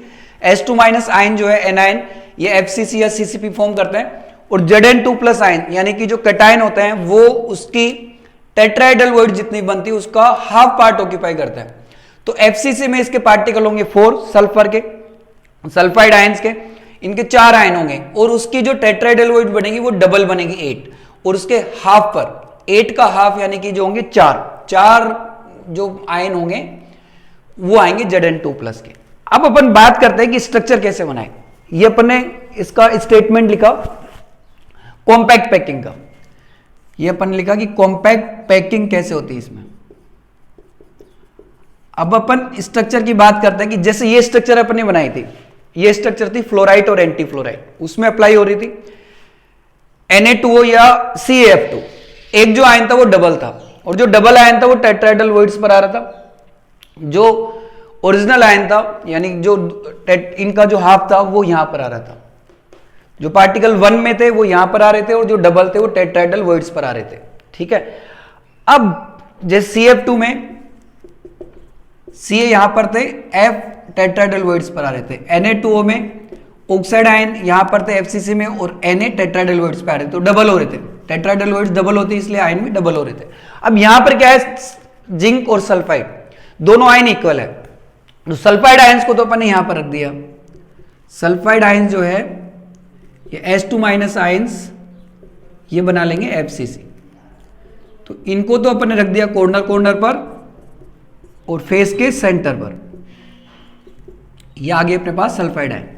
S2- आयन जो है एनायन, ये FCC या CCP फॉर्म करते हैं, और Zn2+ आयन यानी कि जो कैटायन होते हैं वो उसकी टेट्राहेड्रल वॉइड जितनी बनती है उसका हाफ पार्ट ऑक्यूपाई करता है। तो FCC में इसके पार्टिकल होंगे 4 सल्फर के, सल्फाइड आयंस के, इनके 4 आयन होंगे और उसकी जो टेट्राहेड्रल वॉइड बनेगी वो डबल बनेगी 8, और उसके हाफ पर 8 का हाफ यानी कि जो होंगे 4 जो आयन होंगे वो आएंगे Zn2+ के। अब अपन बात करते हैं कि स्ट्रक्चर कैसे बनाए। ये अपन ने इसका स्टेटमेंट लिखा कॉम्पैक्ट पैकिंग का। ये अपन लिखा कि कॉम्पैक्ट पैकिंग कैसे होती है इसमें। अब अपन स्ट्रक्चर की बात करते हैं कि जैसे ये स्ट्रक्चर अपन ने बनाई थी, ये स्ट्रक्चर थी फ्लोराइड और एंटी फ्लोराइड, उसमें अप्लाई हो रही थी Na2O या CaF2। एक जो आयन था वो डबल था, और जो डबल आयन था वो टेट्राहेड्रल वॉइड्स पर आ रहा था। जो ओरिजिनल आयन था यानी जो इनका जो हाफ था वो यहां पर आ रहा था। जो पार्टिकल 1 में थे वो यहां पर आ रहे थे, और जो डबल थे वो टेट्राहेड्रल वॉइड्स पर आ रहे थे। ठीक है, अब जैसे CF2 में Ca यहां पर थे, F टेट्राहेड्रल वॉइड्स पर आ रहे थे। Na2O में ऑक्साइड आयन यहां पर थे FCC में, और Na टेट्राहेड्रल वॉइड्स पे आ रहे थे, तो डबल हो रहे थे। टेट्राहेड्रल वॉइड्स डबल होती है इसलिए आयन भी डबल हो रहे थे। अब यहां पर क्या है, जिंक और सल्फाइड दोनों आयन इक्वल है, तो सल्फाइड आयंस को तो अपन ने यहां पर रख दिया। सल्फाइड आयंस जो है ये H2 माइनस आयंस ये बना लेंगे FCC। तो इनको तो अपन ने रख दिया कॉर्नर कॉर्नर पर और फेस के सेंटर पर। ये आगे अपने पास सल्फाइड आयन।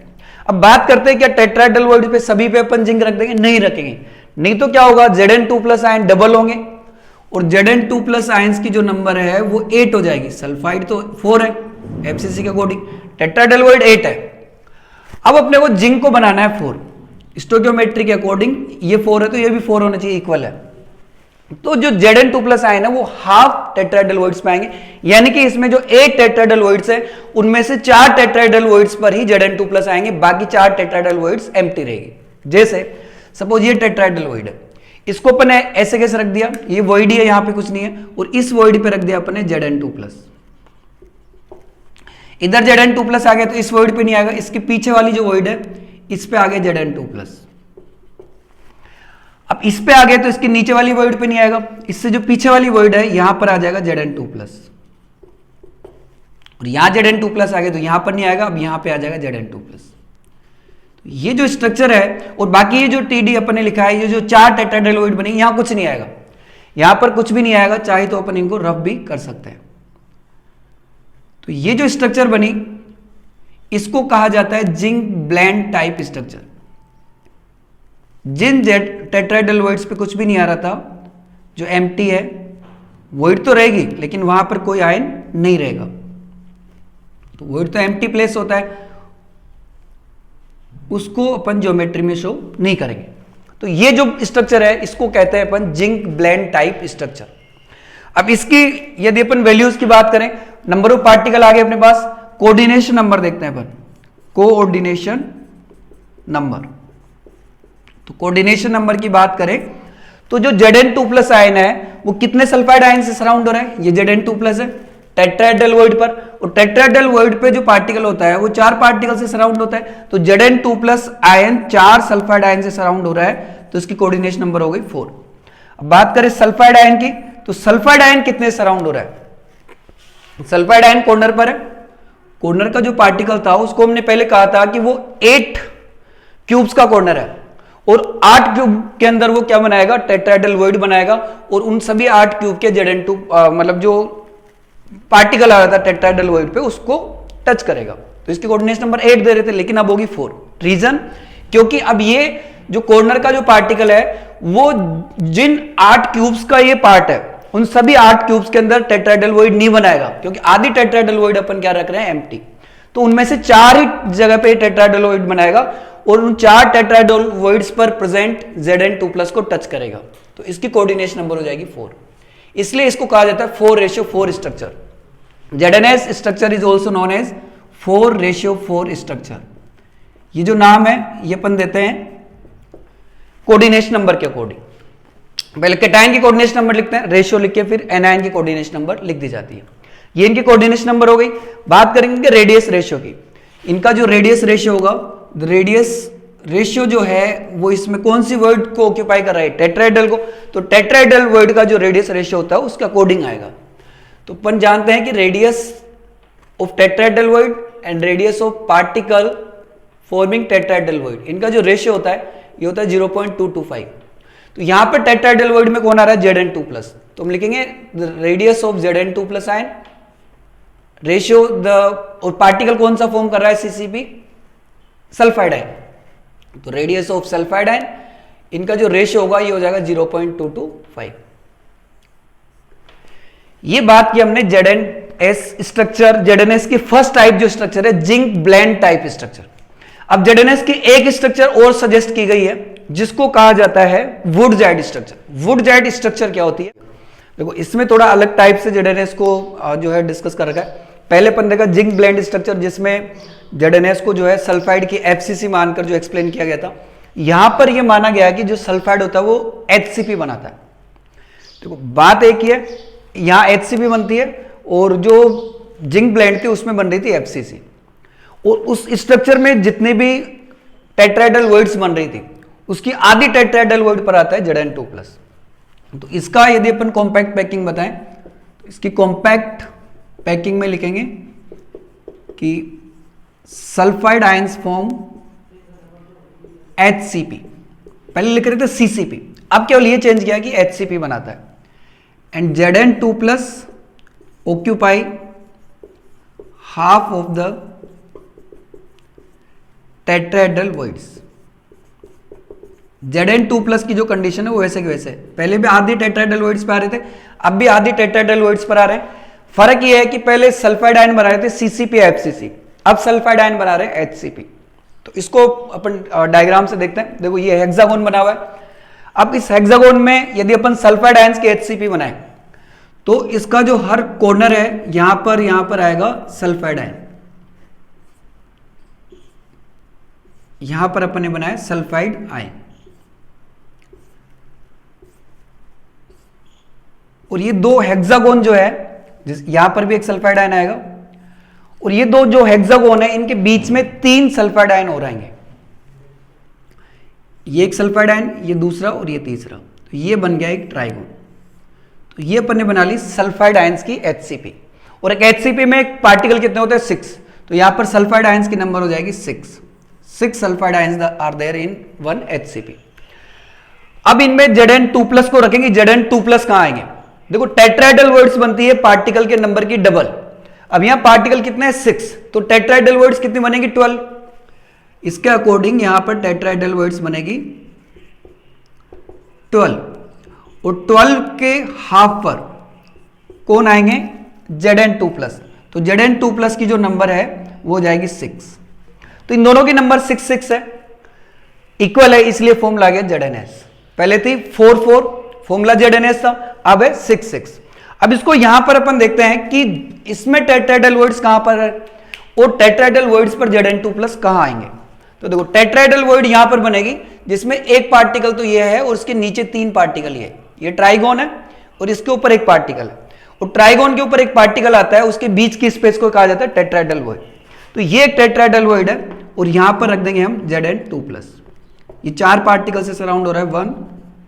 अब बात करते हैं क्या टेट्राहेड्रल वॉइड पे सभी पे अपन जिंक रख देंगे? नहीं रखेंगे, नहीं तो क्या होगा, Zn2 प्लस आयन डबल होंगे, और Zn2 प्लस आयंस की जो नंबर है वो 8 हो जाएगी। सल्फाइड तो 4 है FCC के अकॉर्डिंग, टेट्राहेड्रल वॉइड 8 है। अब अपने को जिंक को बनाना है 4, स्टोइकियोमेट्री के अकॉर्डिंग ये 4 है तो ये भी 4 होना चाहिए, इक्वल है। तो जो Zn2 प्लस आयन है वो हाफ टेट्राहेड्रल वॉइड्स पे आएंगे, यानी कि इसमें जो 8 टेट्राहेड्रल वॉइड्स है उनमें से 4 टेट्राहेड्रल वॉइड्स पर ही Zn2 प्लस आएंगे, बाकी 4 टेट्राहेड्रल वॉइड्स एम्प्टी रहेगी। जैसे सपोज ये टेट्राहेड्रल वॉइड है, इसको अपन ने ऐसे कैसे रख दिया, ये वॉइड ही है, यहां पे कुछ नहीं है, और इस वॉइड पे रख दिया अपन ने Zn2 प्लस। इधर Zn2 प्लस आ गया तो इस वॉइड पे नहीं आएगा, इसके पीछे वाली जो वॉइड है इस पे आ गया Zn2 प्लस। अब इस पे आ गया तो इसके नीचे वाली वॉइड पे नहीं आएगा, इससे जो पीछे वाली वॉइड है यहां पर आ जाएगा Zn2 प्लस, और यहां Zn2 प्लस आ गया तो यहां पर नहीं आएगा, अब यहां पे आ जाएगा Zn2 प्लस। तो ये जो स्ट्रक्चर है, और बाकी ये जो TD अपन ने लिखा है, ये जो 4 टेट्राहेड्रल वॉइड बनी, यहां कुछ नहीं आएगा, यहां पर कुछ भी नहीं आएगा, चाहे तो अपन इनको रफ भी कर सकते हैं। तो ये जो स्ट्रक्चर बनी इसको कहा जाता है जिंक ब्लेंड टाइप स्ट्रक्चर। जिन टेट्राहेड्रल वॉइड्स पे कुछ भी नहीं आ रहा था, जो एम्प्टी है, वॉइड तो रहेगी लेकिन वहां पर कोई आयन नहीं रहेगा, तो वॉइड तो एम्प्टी प्लेस होता है, उसको अपन ज्योमेट्री में शो नहीं करेंगे। तो ये जो स्ट्रक्चर है इसको कहते हैं अपन जिंक ब्लेंड टाइप स्ट्रक्चर। अब इसकी यदि अपन वैल्यूज की बात करें, नंबर ऑफ पार्टिकल आ गए अपने पास, कोऑर्डिनेशन नंबर देखते हैं अपन, कोऑर्डिनेशन नंबर। तो कोऑर्डिनेशन नंबर की बात करें तो जो Zn2 प्लस आयन है वो कितने सल्फाइड आयन से सराउंड हो रहा है, ये Zn2 प्लस है टेट्राहेड्रल वॉइड पर, और टेट्राहेड्रल वॉइड पे जो पार्टिकल होता है वो 4 पार्टिकल से सराउंड होता है, तो Zn2 plus ion 4 sulphide ion से सराउंड हो रहा है, तो इसकी कोऑर्डिनेशन नंबर हो गई 4। अब बात करें सल्फाइड आयन की, तो सल्फाइड आयन कितने सराउंड हो रहा है, सल्फाइड आयन कॉर्नर पर है, कॉर्नर का जो पार्टिकल था उसको हमने पहले कहा था कि वो 8 क्यूब्स का कॉर्नर है, और 8 क्यूब के अंदर वो क्या बनाएगा, टेट्राहेड्रल वॉइड बनाएगा, और उन सभी 8 क्यूब के Zn2 मतलब जो पार्टिकल आ रहा था टेट्राहेड्रल वॉइड पे उसको टच करेगा, तो इसकी कोऑर्डिनेशन नंबर 8 दे रहे थे लेकिन अब होगी 4। रीजन, क्योंकि अब ये जो कॉर्नर का जो पार्टिकल है वो जिन 8 क्यूब्स का ये पार्ट है उन सभी 8 क्यूब्स के अंदर टेट्राहेड्रल वॉइड नहीं बनाएगा, क्योंकि आधी टेट्राहेड्रल वॉइड अपन क्या रख रहे हैं, एम्प्टी, तो उनमें से 4 ही जगह पे टेट्राहेड्रल वॉइड बनाएगा, और उन 4 टेट्राहेड्रल वॉइड्स पर प्रेजेंट Zn2 प्लस को टच करेगा, तो इसकी कोऑर्डिनेशन नंबर हो जाएगी 4। इसलिए इसको कहा जाता है 4:4 structure. ZnS structure is also known as 4:4 structure. ये जो नाम है ये अपन देते हैं कोऑर्डिनेशन नंबर के अकॉर्डिंग। पहले कैटायन की कोऑर्डिनेशन नंबर लिखते हैं, रेशियो लिख के फिर एनायन की कोऑर्डिनेशन नंबर लिख दी जाती है। ये इनकी कोऑर्डिनेशन नंबर हो गई। बात करेंगे रेडियस रेशियो की। इनका जो रेडियस रेशियो होगा, रेडियस रेशियो जो है वो इसमें कौन सी वर्ड को ऑक्यूपाई कर रहा है, टेट्राहेड्रल को, तो टेट्राहेड्रल वर्ड का जो रेडियस रेशियो होता है उसके अकॉर्डिंग आएगा। तो अपन जानते हैं कि radius of tetrahedral word and radius of particle forming tetrahedral word, इनका जो रेशियो होता है ये होता है 0.225। तो यहां पर टेट्राहेड्रल वर्ड में कौन आ रहा है, Zn2 प्लस, तो हम लिखेंगे radius of Zn2 plus ion, ratio the, और पार्टिकल कौन सा फॉर्म कर रहा है, CCP, सल्फाइड आयन, तो रेडियस ऑफ सल्फाइड आयन इनका जो रेशियो होगा ये हो जाएगा 0.225। ये बात की हमने ZnS स्ट्रक्चर, ZnS की फर्स्ट टाइप जो स्ट्रक्चर है जिंक ब्लेंड टाइप स्ट्रक्चर। अब ZnS की एक स्ट्रक्चर और सजेस्ट की गई है जिसको कहा जाता है वुड-जाइड स्ट्रक्चर। वुड-जाइड स्ट्रक्चर क्या होती है? देखो इसमें थोड़ा अलग टाइप से ZnS को जो है डिस्कस कर रखा है। पहले अपन देखा जिंक ब्लेंड स्ट्रक्चर जिसमें ZnS को जो है सल्फाइड की FCC मानकर जो एक्सप्लेन किया गया था। यहां पर यह माना गया कि जो सल्फाइड होता है वो HCP बनाता है। देखो बात एक ही है, यहां HCP बनती है और जो जिंक ब्लेंड थी उसमें बन रही थी FCC। और उस स्ट्रक्चर में जितने भी टेट्राहेड्रल वॉइड्स बन रही थी उसकी आधी टेट्राहेड्रल वॉइड पर आता है Zn2+। तो इसका यदि अपन कॉम्पैक्ट पैकिंग बताएं तो इसकी कॉम्पैक्ट पैकिंग में लिखेंगे कि सल्फाइड आयंस फॉर्म HCP। पहले लिख रहे थे CCP, अब केवल ये चेंज किया कि HCP बनाता है। And Zn2+ occupy half of the tetrahedral voids. Zn2+ की जो कंडीशन है वो वैसे के वैसे, पहले भी आधी टेट्राहेड्रल वॉइड्स पे आ रहे थे, अब भी आधी टेट्राहेड्रल वॉइड्स पर आ रहे हैं। फर्क ये है कि पहले सल्फाइड आयन बना रहे थे CCP FCC, अब सल्फाइड आयन बना रहे हैं HCP। तो इसको अपन डायग्राम से देखते हैं। देखो ये हेक्सागोन बना हुआ है। अब इस हेक्सागोन में यदि अपन सल्फाइड आयंस के HCP बनाए तो इसका जो हर कॉर्नर है यहां पर आएगा सल्फाइड आयन। यहां पर अपन ने बनाया सल्फाइड आयन और ये दो हेक्सागोन जो है यहां पर भी एक सल्फाइड आयन आएगा और ये दो जो हेक्सागोन है इनके बीच में 3 सल्फाइड आयन और आएंगे। ये एक सल्फाइड आयन, ये दूसरा और ये तीसरा, तो ये बन गया एक ट्राइगोन। तो ये अपन ने बना ली सल्फाइड आयंस की HCP। और एक HCP में एक पार्टिकल कितने होते हैं? 6। तो यहां पर सल्फाइड आयंस की नंबर हो जाएगी 6 sulphide ions are there in 1 HCP। अब इनमें Zn2+ को रखेंगे। Zn2+ कहां आएंगे? देखो टेट्राहेड्रल वॉइड्स बनती है पार्टिकल के नंबर की डबल। अब यहां पार्टिकल कितने हैं? 6, तो टेट्राहेड्रल वॉइड्स कितनी बनेगी? 12। इसके अकॉर्डिंग यहां पर टेट्राहेड्रल वॉइड्स बनेगी 12 और 12 के हाफ पर कौन आएंगे? Zn2+। तो Zn2+ की जो नंबर है वो हो जाएगी 6। तो इन दोनों की नंबर 6 है, इक्वल है, इसलिए फॉर्मूला आ गया ZnS। पहले थी 4 फॉर्मूला ZnS था, अब है 6। अब इसको यहां पर अपन देखते हैं कि इसमें टेट्राहेड्रल वॉइड्स कहां पर है और टेट्राहेड्रल वॉइड्स पर Zn2+ कहां आएंगे। तो देखो टेट्राहेड्रल वॉइड यहां पर बनेगी जिसमें एक पार्टिकल तो ये है और इसके नीचे 3 पार्टिकल ये ट्राइगोन है और इसके ऊपर एक पार्टिकल है और ट्राइगोन के ऊपर एक पार्टिकल आता है, उसके बीच की स्पेस को कहा जाता है टेट्राहेड्रल वॉइड। तो ये एक टेट्राहेड्रल वॉइड है और यहां पर रख देंगे हम Zn2+। ये 4 पार्टिकल से सराउंड हो रहा है, 1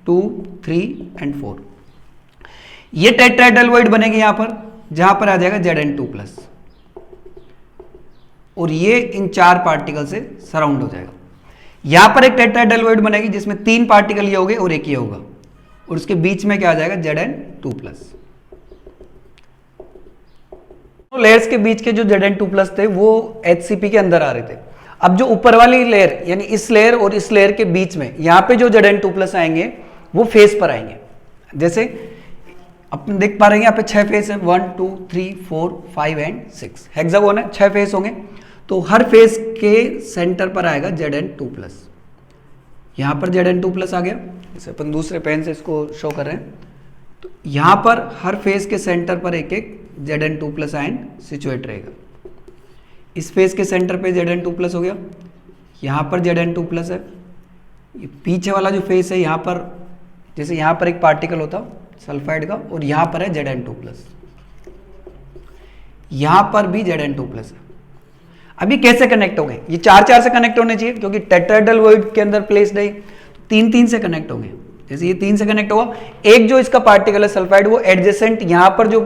2 3 एंड 4। ये टेट्राहेड्रल वॉइड बनेगी यहां पर, जहां पर आ जाएगा Zn2+ और ये इन 4 पार्टिकल से सराउंड हो जाएगा। यहां पर एक टेट्राहेड्रल वॉइड बनेगी जिसमें 3 पार्टिकल ये होंगे और एक ये होगा और उसके बीच में क्या आ जाएगा? Zn2+। तो लेयर्स के बीच के जो Zn2+ थे वो HCP के अंदर आ रहे थे। अब जो ऊपर वाली लेयर यानी इस लेयर और इस लेयर के बीच में यहां पे जो Zn2+ आएंगे वो फेस पर आएंगे। जैसे अपन देख पा रहे हैं यहाँ पे 6 फेस है, 1 2 3 4 5 एंड 6 हेक्सागोन है, 6 फेस होंगे। तो हर फेस के सेंटर पर आएगा Zn2+। यहां पर Zn2+ आ गया, जैसे अपन दूसरे पेन से इसको शो कर रहे हैं। तो यहां पर हर फेस के सेंटर पर एक Zn2+ आयन सिचुएट रहेगा। इस फेस के सेंटर पे Zn2+ हो गया, यहां पर Zn2+ है। ये पीछे वाला जो फेस है यहां पर, जैसे यहां पर एक पार्टिकल होता सल्फाइड का और यहां पर है Zn2+, यहां पर भी Zn2+ है। अभी कैसे कनेक्ट हो गए? ये 4 से कनेक्ट होने चाहिए क्योंकि टेट्राहेड्रल वॉइड के अंदर प्लेस्ड है, 3 से कनेक्ट होंगे। जैसे ये 3 से कनेक्ट होगा, एक जो इसका पार्टिकल है सल्फाइड वो एडजेसेंट यहां पर जो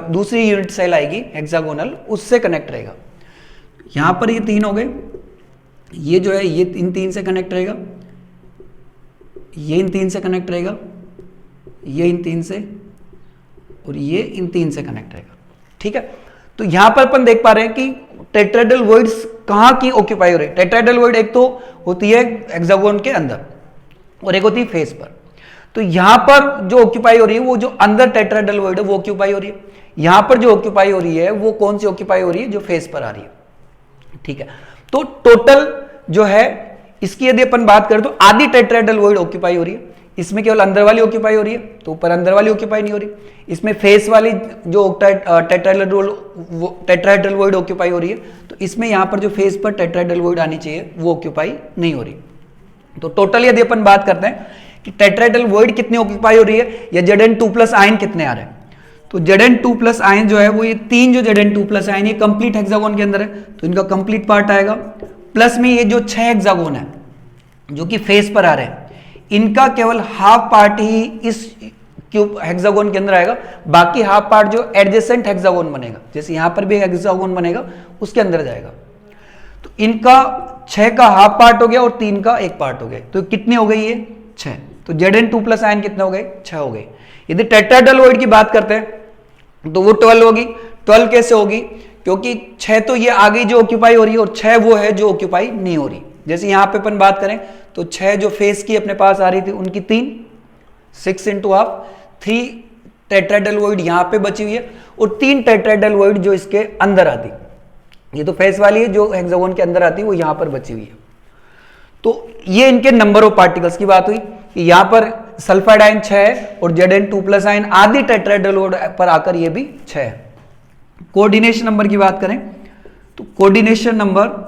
दूसरी यूनिट सेल आएगी हेक्सागोनल उससे कनेक्ट रहेगा। यहां पर ये 3 हो गए, ये जो है ये इन 3 से कनेक्ट रहेगा, ये इन 3 से कनेक्ट रहेगा, ये इन 3 से और ये इन 3 से कनेक्ट रहेगा। ठीक है, तो यहां पर अपन देख पा रहे हैं कि टेट्राहेड्रल वॉइड्स कहां की ऑक्यूपाई हो रही है। टेट्राहेड्रल वॉइड एक तो होती है हेक्सागोन के अंदर, और एक होती है फेस पर। तो यहां पर जो ऑक्यूपाई हो रही है वो जो अंदर टेट्राहेड्रल वॉइड है वो ऑक्यूपाई हो रही है, यहां पर जो ऑक्यूपाई हो रही है वो कौन सी ऑक्यूपाई हो रही है, जो फेस पर आ रही है। ठीक है, तो टोटल जो है इसकी यदि अपन बात करें तो आधी टेट्राहेड्रल वॉइड ऑक्यूपाई हो रही है, इसमें केवल अंदर वाली ऑक्यूपाई हो रही है, तो ऊपर अंदर वाली ऑक्यूपाई नहीं हो रही। इसमें फेस वाली जो टेट्राहेड्रल वॉइड ऑक्यूपाई हो रही है, तो इसमें यहां पर जो फेस पर टेट्राहेड्रल वॉइड आनी चाहिए वो ऑक्यूपाई नहीं हो रही। तो टोटल यदि अपन बात करते हैं कि टेट्राहेड्रल वॉइड कितनी ऑक्यूपाई हो रही है या Zn2+ आयन कितने आ रहे हैं, तो Zn2+ आयन जो है वो ये तीन जो Zn2+ आयन ये कंप्लीट हेक्सागोन के अंदर है, तो इनका कंप्लीट पार्ट आएगा। प्लस में ये जो 6 हेक्सागोन है जो कि फेस पर आ रहे हैं, इनका केवल हाफ पार्ट ही इस क्यूब हेक्सागोन के अंदर आएगा, बाकी हाफ पार्ट जो एडजेसेंट हेक्सागोन बनेगा, जैसे यहां पर भी हेक्सागोन बनेगा उसके अंदर जाएगा। तो इनका 6 का हाफ पार्ट हो गया और 3 का एक पार्ट हो गया, तो कितने हो गई ये 6। तो Zn2+ आयन कितने हो गए, 6 हो गए। यदि टेट्राहेड्रल वॉइड की बात करते हैं तो वो 12 होगी। 12 कैसे होगी, क्योंकि 6 तो ये आगे जो ऑक्यूपाई हो रही है और 6 वो है जो ऑक्यूपाई नहीं हो रही। जैसे यहां पे अपन बात करें तो 6 जो फेस की अपने पास आ रही थी उनकी 3, 6 × हाफ 3 टेट्राहेड्रल वॉइड यहां पे बची हुई है और 3 टेट्राहेड्रल वॉइड जो इसके अंदर आती, ये तो फेस वाली है जो हेक्सागोन के अंदर आती है वो यहां पर बची हुई है। तो ये इनके नंबर ऑफ पार्टिकल्स की बात हुई कि यहां पर सल्फाइड आयन 6 है और Zn2+ आयन आदि टेट्राहेड्रल वॉइड पर आकर ये भी 6 है। कोऑर्डिनेशन नंबर की बात करें तो coordination number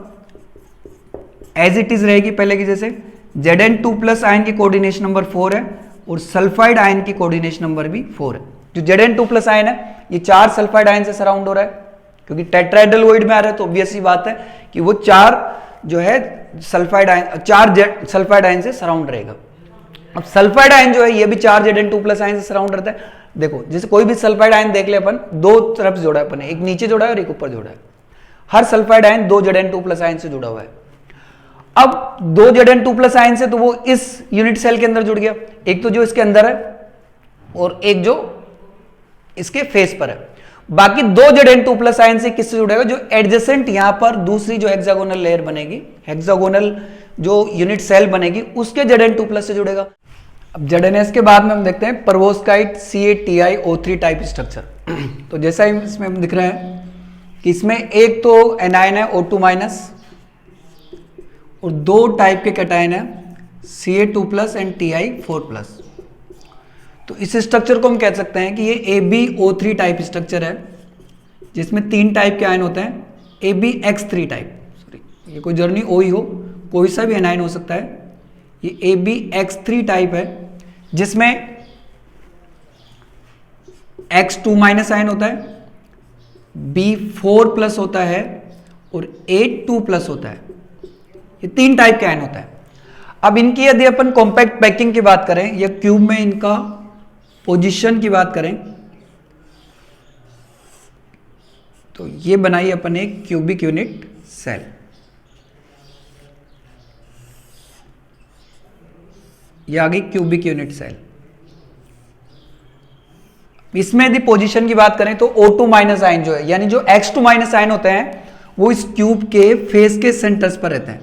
as it is रहेगी पहले की जैसे। Zn2+ आयन की कोऑर्डिनेशन नंबर 4 है और सल्फाइड आयन की कोऑर्डिनेशन नंबर भी 4 है। जो Zn2+ आयन है ये 4 सल्फाइड आयन से सराउंड हो रहा है, क्योंकि टेट्राहेड्रल वॉइड में आ रहा है तो ऑब्वियस सी बात है कि वो 4 जो है सल्फाइड आयन 4 सल्फाइड आयन से सराउंड रहेगा। अब सल्फाइड आयन जो है ये भी 4 Zn2+ आयन से सराउंड रहता है। देखो जैसे कोई भी सल्फाइड आयन देख ले अपन, दो तरफ जोड़ा है अपन, एक नीचे जोड़ा है और एक ऊपर जोड़ा है। हर सल्फाइड आयन 2 Zn2+ आयन से जुड़ा हुआ है। अब 2 Zn2+ आयन से तो वो इस यूनिट सेल के अंदर जुड़ गया, एक तो जो इसके अंदर है और एक जो इसके फेस पर है। बाकी 2 Zn2+ आयन से किससे जुड़ेगा, जो एडजेसेंट यहां पर दूसरी जो हेक्सागोनल लेयर बनेगी, हेक्सागोनल जो यूनिट सेल बनेगी उसके Zn2+ से जुड़ेगा। अब ZnS के बाद में हम देखते हैं परवोस्काइट CaTiO3 टाइप स्ट्रक्चर। तो जैसा इसमें हम दिख रहे हैं कि इसमें एक तो एनायन है O2- और 2 टाइप के कैटायन है Ca2+ एंड Ti4+। तो इस स्ट्रक्चर को हम कह सकते हैं कि ये AbO3 टाइप स्ट्रक्चर है, जिसमें 3 टाइप के आयन होते हैं। AbX3 टाइप, सॉरी ये कोई जर्नी O ही हो, कोई सा भी एनायन हो सकता है। ये AbX3 टाइप है जिसमें X2- आयन होता है, B4+ होता है और A2+ होता है। ये 3 टाइप के आयन होता है। अब इनकी यदि अपन कॉम्पैक्ट पैकिंग की बात करें या क्यूब में इनका पोजीशन की बात करें तो ये बनाई अपन एक क्यूबिक यूनिट सेल। ये आ गई क्यूबिक यूनिट सेल। इसमें यदि पोजीशन की बात करें तो O2- आयन जो है, यानी जो X2- आयन होते हैं वो इस क्यूब के फेस के सेंटर्स पर रहते हैं।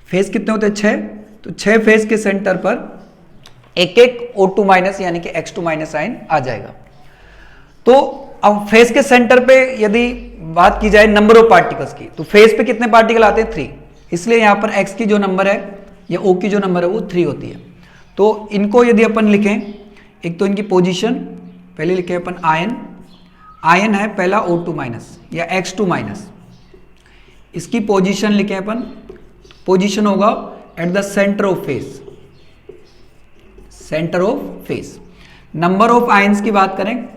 फेस कितने होते हैं, 6, तो 6 फेस के सेंटर पर एक एक O2- यानी कि X2- आयन आ जाएगा। तो अब फेस के सेंटर पे यदि बात की जाए नंबर ऑफ पार्टिकल्स की, तो फेस पे कितने पार्टिकल आते हैं, 3। इसलिए यहां पर X की जो नंबर है या O की जो नंबर है वो 3 होती है। तो इनको यदि अपन लिखें, एक तो इनकी पोजीशन पहले लिखे अपन आयन, आयन है पहला O2- या X2-। इसकी पोजीशन लिखे अपन, पोजीशन होगा eight the centre of face, centre of face. Number of ions की बात करें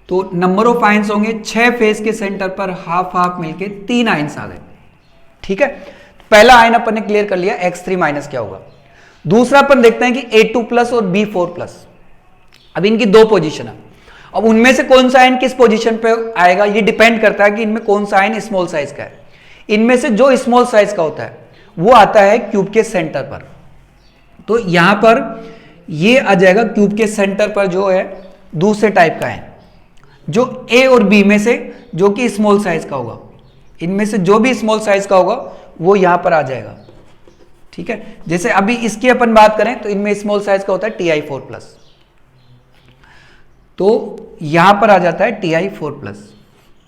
तो नंबर ऑफ आयंस होंगे 6 फेस के सेंटर पर हाफ हाफ मिलके 3 आयंस आ गए। ठीक है, पहला आयन अपन ने क्लियर कर लिया X3- क्या होगा। दूसरा अपन देखते हैं कि A2+ और B4+। अब इनकी 2 पोजीशन है। अब उनमें से कौन सा आयन किस पोजीशन पे आएगा ये डिपेंड करता है कि इनमें कौन सा आयन स्मॉल साइज का है। इनमें से जो स्मॉल साइज का होता है वो आता है क्यूब के सेंटर पर। तो यहां पर ये आ जाएगा क्यूब के सेंटर पर जो है दूसरे टाइप का है, जो A और B में से जो कि स्मॉल साइज का होगा। इनमें से जो भी स्मॉल साइज का होगा वो यहां पर आ जाएगा। ठीक है, जैसे अभी इसकी अपन बात करें तो इनमें स्मॉल साइज का होता है Ti4+, तो यहां पर आ जाता है Ti4+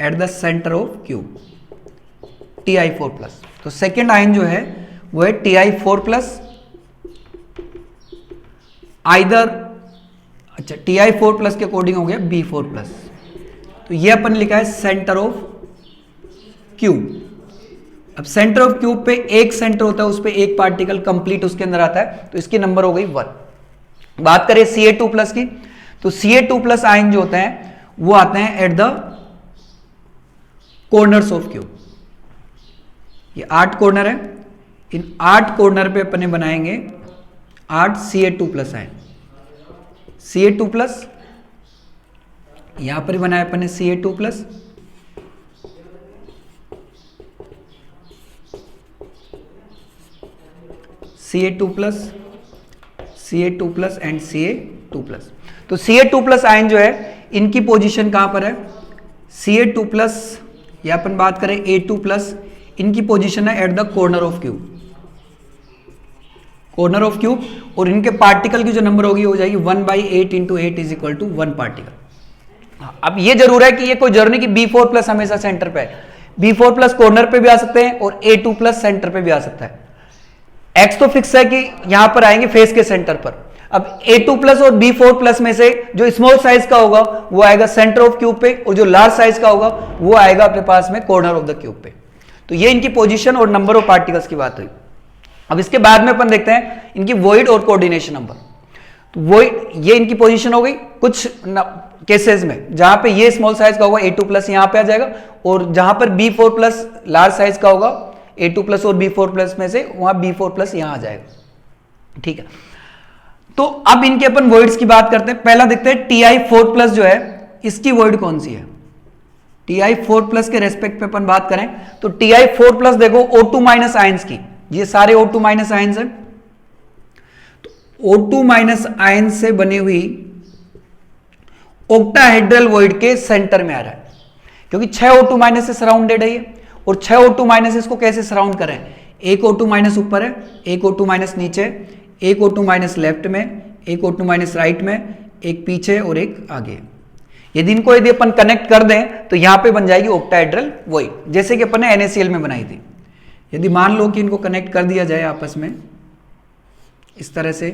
eight the centre of cube, Ti4+। तो सेकेंड आयन जो है वो है Ti4+, आइदर, अच्छा Ti4+ के अकॉर्डिंग हो गया B4+, तो ये अपन लिखा है सेंटर ऑफ क्यूब। अब सेंटर ऑफ क्यूब पे एक सेंटर होता है, उस पे एक पार्टिकल कंप्लीट उसके अंदर आता है, तो इसकी नंबर हो गई 1। बात करें Ca2+ की, तो Ca2+ आयन जो होते हैं वो आते हैं at the corners of cube. ये 8 कॉर्नर है, इन 8 कॉर्नर पे अपने बनाएंगे 8 Ca2+ आयन। Ca2+, यहां पर बनाया अपन ने Ca2+, Ca2+, Ca2+ and Ca2+। तो Ca2+ आयन जो है इनकी पोजीशन कहां पर है, Ca2+, या अपन बात करें A2+, इनकी पोजीशन है at the corner of cube, corner of cube, और इनके पार्टिकल की जो नंबर होगी हो जाएगी 1/8 × 8 इज इक्वल टू 1 पार्टिकल। अब ये जरूर है कि ये कोई जरूर नहीं कि B4+ हमेशा सेंटर पे है, B4+ कॉर्नर पे भी आ सकते हैं और A2+ सेंटर पे भी आ सकता है। X तो फिक्स है कि यहां पर आएंगे फेस के सेंटर पर। अब A2+ और B4+ में से जो स्मॉल साइज का होगा वो आएगा सेंटर ऑफ क्यूब पे, और जो लार्ज साइज का होगा वो आएगा अपने पास में कॉर्नर ऑफ द क्यूब पे। तो ये इनकी पोजीशन और नंबर ऑफ पार्टिकल्स की बात हुई। अब इसके बाद में अपन देखते हैं इनकी वॉइड और कोऑर्डिनेशन नंबर। तो वॉइड, ये इनकी पोजीशन हो गई। कुछ केसेस में जहां पे ये स्मॉल साइज का होगा A2+ यहां पे आ जाएगा, और जहां पर B4+ लार्ज साइज का होगा A2+ और B4+ में से वहां B4+ यहां आ जाएगा। ठीक है, तो अब इनके अपन वॉइड्स की बात करते हैं। पहला देखते हैं Ti4+ जो है इसकी वॉइड कौन सी है। Ti4+ के रेस्पेक्ट पे अपन बात करें तो Ti4+ देखो O2- आयंस की, ये सारे O2- आयंस हैं, तो O2- आयंस से बनी हुई ऑक्टाहेड्रल वॉइड के सेंटर में आ रहा है, क्योंकि 6 O2- से सराउंडेड है ये, और 6 O2- इसको कैसे सराउंड करें, एक O2- ऊपर है, एक O2- नीचे, एक O2- लेफ्ट में, एक O2- राइट में, एक पीछे और एक आगे। यदि अपन कनेक्ट कर दें तो यहां पे बन जाएगी ऑक्टाहेड्रल वॉइड, जैसे कि अपन ने NaCl में बनाई थी। यदि मान लो कि इनको कनेक्ट कर दिया जाए आपस में इस तरह से,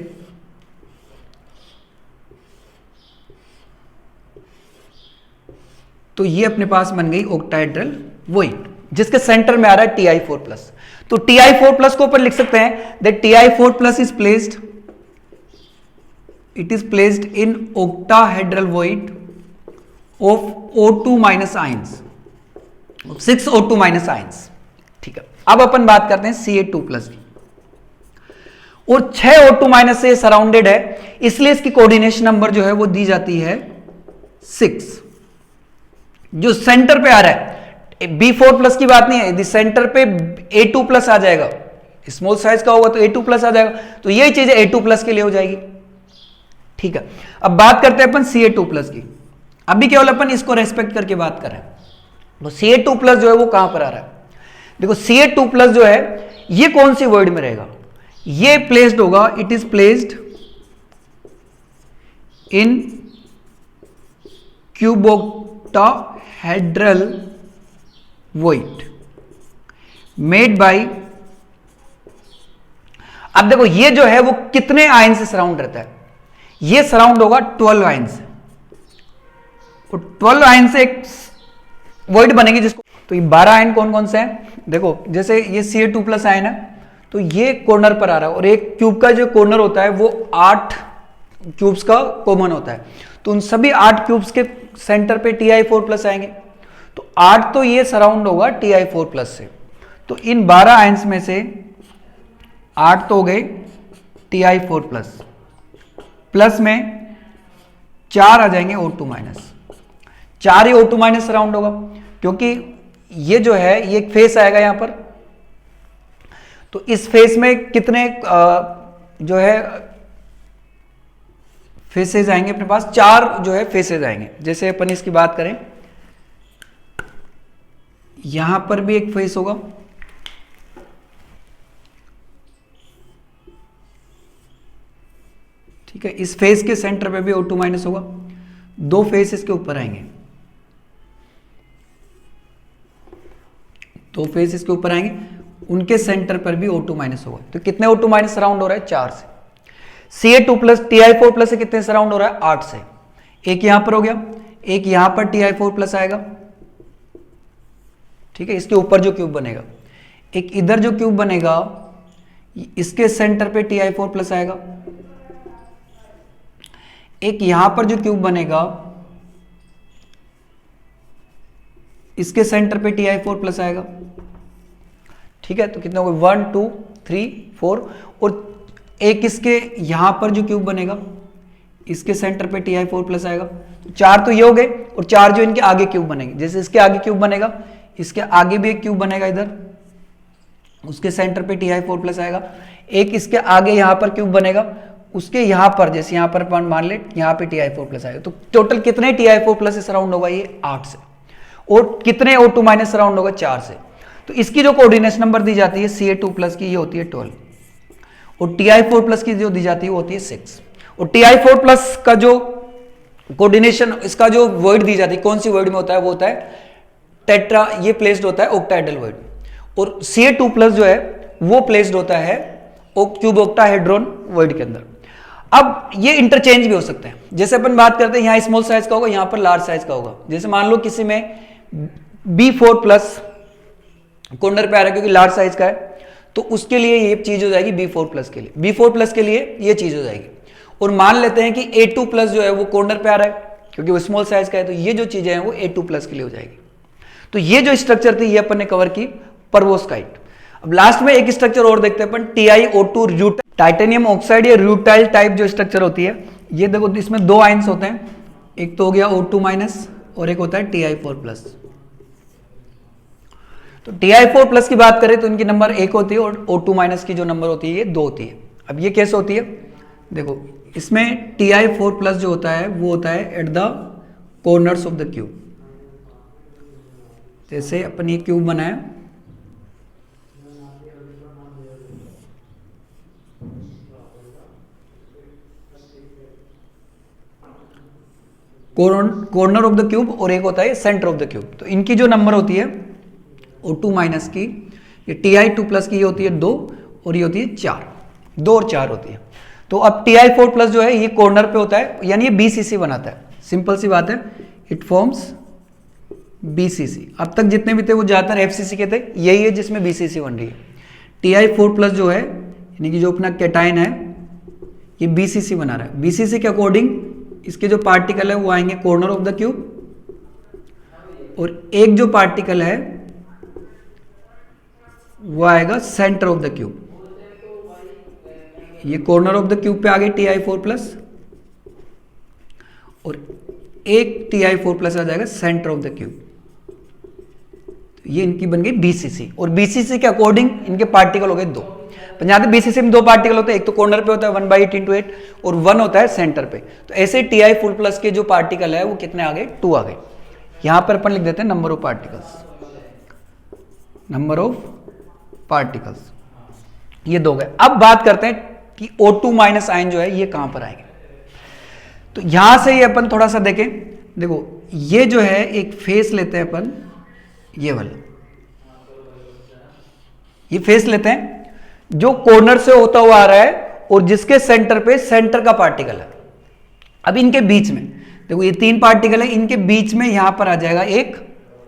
तो ये अपने पास बन गई ऑक्टाहेड्रल वॉइड, जिसके सेंटर में आ रहा है Ti4+। तो Ti4+ को ऊपर लिख सकते हैं that Ti4+ is placed, it is placed in octahedral void of O2- ions, 6 O2- ions. ठीक है, अब अपन बात करते हैं Ca2+ की, और 6 O2- से सराउंडेड है, इसलिए इसकी कोऑर्डिनेशन नंबर जो है वो दी जाती है 6। जो सेंटर पे आ रहा है, B4+ की बात नहीं है, यदि सेंटर पे A2+ आ जाएगा, स्मॉल साइज का होगा तो A2+ आ जाएगा, तो यही चीज A2+ के लिए हो जाएगी। ठीक है, अब बात करते हैं अपन Ca2+ की। अभी केवल अपन इसको रेस्पेक्ट करके बात कर रहे हैं, तो Ca2+ जो है वो कहां पर आ रहा है, देखो Ca2+ जो है ये कौन सी वर्ड में रहेगा, ये प्लेस्ड होगा, it is placed in cuboctahedral void made by, अब देखो ये जो है वो कितने आयन से सराउंड रहता है, ये सराउंड होगा 12 आयन से, और 12 आयन से एक वॉइड बनेगी जिसको, तो ये 12 आयन कौन कौन से हैं, देखो जैसे ये Ca2+ आयन है, तो ये कॉर्नर पर आ रहा है, और एक क्यूब का जो कॉर्नर होता है वो 8 क्यूब्स का कॉमन होता है, तो उन सभी 8 क्यूब्स के सेंटर पे Ti4+ आएंगे, तो 8 तो ये सराउंड होगा Ti4+ से, तो इन 12 आयंस में से 8 तो हो गए Ti4+, प्लस में 4 आ जाएंगे O2-, 4 ही O2- सराउंड होगा, क्योंकि ये जो है ये एक फेस आएगा यहां पर, तो इस फेस में कितने जो है फेसेज आएंगे अपने पास, 4 जो है फेसेज आएंगे। जैसे अपन इसकी बात करें, यहां पर भी एक फेस होगा, ठीक है, इस फेस के सेंटर पे भी O2 माइनस होगा, दो फेस इसके ऊपर आएंगे, दो फेस इसके ऊपर आएंगे, उनके सेंटर पर भी O2 माइनस होगा। तो कितने O2 माइनस सराउंड हो रहा है? 4 से। Ca2 प्लस Ti4 प्लस से कितने सराउंड हो रहा है? 8 से। एक यहां पर हो गया, एक यहां पर Ti4 प्लस आएगा, ठीक है, इसके ऊपर जो क्यूब बनेगा, एक इधर जो क्यूब बनेगा इसके सेंटर पे Ti4 प्लस आएगा, एक यहां पर जो क्यूब बनेगा इसके सेंटर पे Ti4 प्लस आएगा, ठीक है। तो कितना हो गया? 1 2 3 4, और एक इसके यहां पर जो क्यूब बनेगा इसके सेंटर पे Ti4 प्लस आएगा। तो 4 तो ये हो गए, और 4 जो इनके आगे क्यूब बनेंगे, जैसे इसके आगे क्यूब बनेगा, इसके आगे भी एक क्यूब बनेगा इधर, उसके सेंटर पे Ti4 प्लस आएगा। एक इसके आगे यहां पर क्यूब बनेगा, उसके यहां पर, जैसे यहां पर मान ले यहां पे Ti4 प्लस आएगा। तो टोटल कितने Ti4 प्लस से सराउंड होगा? ये 8 से। और कितने O2 माइनस सराउंड होगा? 4 से। तो इसकी जो कोऑर्डिनेशन नंबर दी जाती है Ca2 प्लस की, ये होती है 12, और Ti4 प्लस की जो दी जाती है वो होती है 6। और Ti4 प्लस का जो कोऑर्डिनेशन, इसका जो वर्ड दी जाती है, कौन सी वर्ड में होता है? वो होता है टेट्रा, ये प्लेस्ड होता है ऑक्टाहेड्रल वर्ड। और Ca2 प्लस जो है वो प्लेस्ड होता है क्यूब ऑक्टाहेड्रॉन वर्ड के अंदर। अब ये इंटरचेंज भी हो सकते हैं, जैसे अपन बात करते हैं यहाँ स्मॉल साइज का होगा, यहाँ पर लार्ज साइज का होगा। जैसे मान लो किसी में B4 प्लस कॉर्नर पे आ रहा है क्योंकि लार्ज साइज का है, तो उसके लिए ये चीज हो जाएगी B4 प्लस के लिए, B4 प्लस के लिए ये चीज हो जाएगी। और मान लेते हैं कि A2 प्लस जो है वो कॉर्नर पे आ रहा है क्योंकि वो स्मॉल साइज का है, तो ये जो चीजें हैं वो A2 प्लस के लिए हो जाएगी। तो ये जो स्ट्रक्चर थी ये अपन ने कवर की परवोस्काइट। अब लास्ट में एक स्ट्रक्चर और देखते हैं अपन, TiO2 रूट टाइटेनियम ऑक्साइड या रूटाइल टाइप जो स्ट्रक्चर होती है, ये देखो इसमें दो आयंस होते हैं, एक तो हो गया O2 माइनस और एक होता है Ti4 प्लस। तो Ti4 प्लस की बात करें तो इनकी नंबर 1 होती है, और O2 माइनस की जो नंबर होती है ये 2 होती है। अब ये कैसे होती है? देखो इसमें Ti4 प्लस जो होता है वो होता है at the corners of the cube. जैसे अपन ये क्यूब बनाया, कॉर्नर ऑफ द क्यूब, और एक होता है सेंटर ऑफ द क्यूब। तो इनकी जो नंबर होती है O2 माइनस की, ये Ti2 प्लस की ये होती है 2, और ये होती है 4, 2 और 4 होती है। तो अब Ti4 प्लस जो है ये कॉर्नर पे होता है, यानी ये BCC बनाता है। सिंपल सी बात है, इट फॉर्म्स BCC। अब तक जितने भी थे वो ज्यादातर FCC के थे, यही है जिसमें BCC बन रही है। Ti4 प्लस जो है यानी कि जो अपना कैटायन है ये BCC बना रहा है। BCC के अकॉर्डिंग इसके जो पार्टिकल है वो आएंगे कॉर्नर ऑफ द क्यूब, और एक जो पार्टिकल है वो आएगा सेंटर ऑफ द क्यूब। ये कॉर्नर ऑफ द क्यूब पे आ गई Ti4 प्लस, और एक Ti4 प्लस आ जाएगा सेंटर ऑफ द क्यूब। तो ये इनकी बन गई BCC, और BCC के अकॉर्डिंग इनके पार्टिकल हो गए 2। पंजाबी BCC में 2 पार्टिकल होते हैं, एक तो कॉर्नर पे होता है 1/8 × 8, और 1 होता है सेंटर पे। तो ऐसे Ti4 प्लस के जो पार्टिकल है वो कितने आ गए? 2 आ गए। यहां पर अपन लिख देते हैं number of particles, number of particles, ये 2 गए। अब बात करते हैं कि O2 माइनस आयन जो है ये कहां पर आएंगे। तो यहां से ये अपन थोड़ा सा देखें, देखो ये जो है एक फेस लेते हैं अपन, ये वाला, ये फेस लेते हैं जो कॉर्नर से होता हुआ आ रहा है और जिसके सेंटर पे सेंटर का पार्टिकल है। अब इनके बीच में देखो ये 3 पार्टिकल है, इनके बीच में यहां पर आ जाएगा एक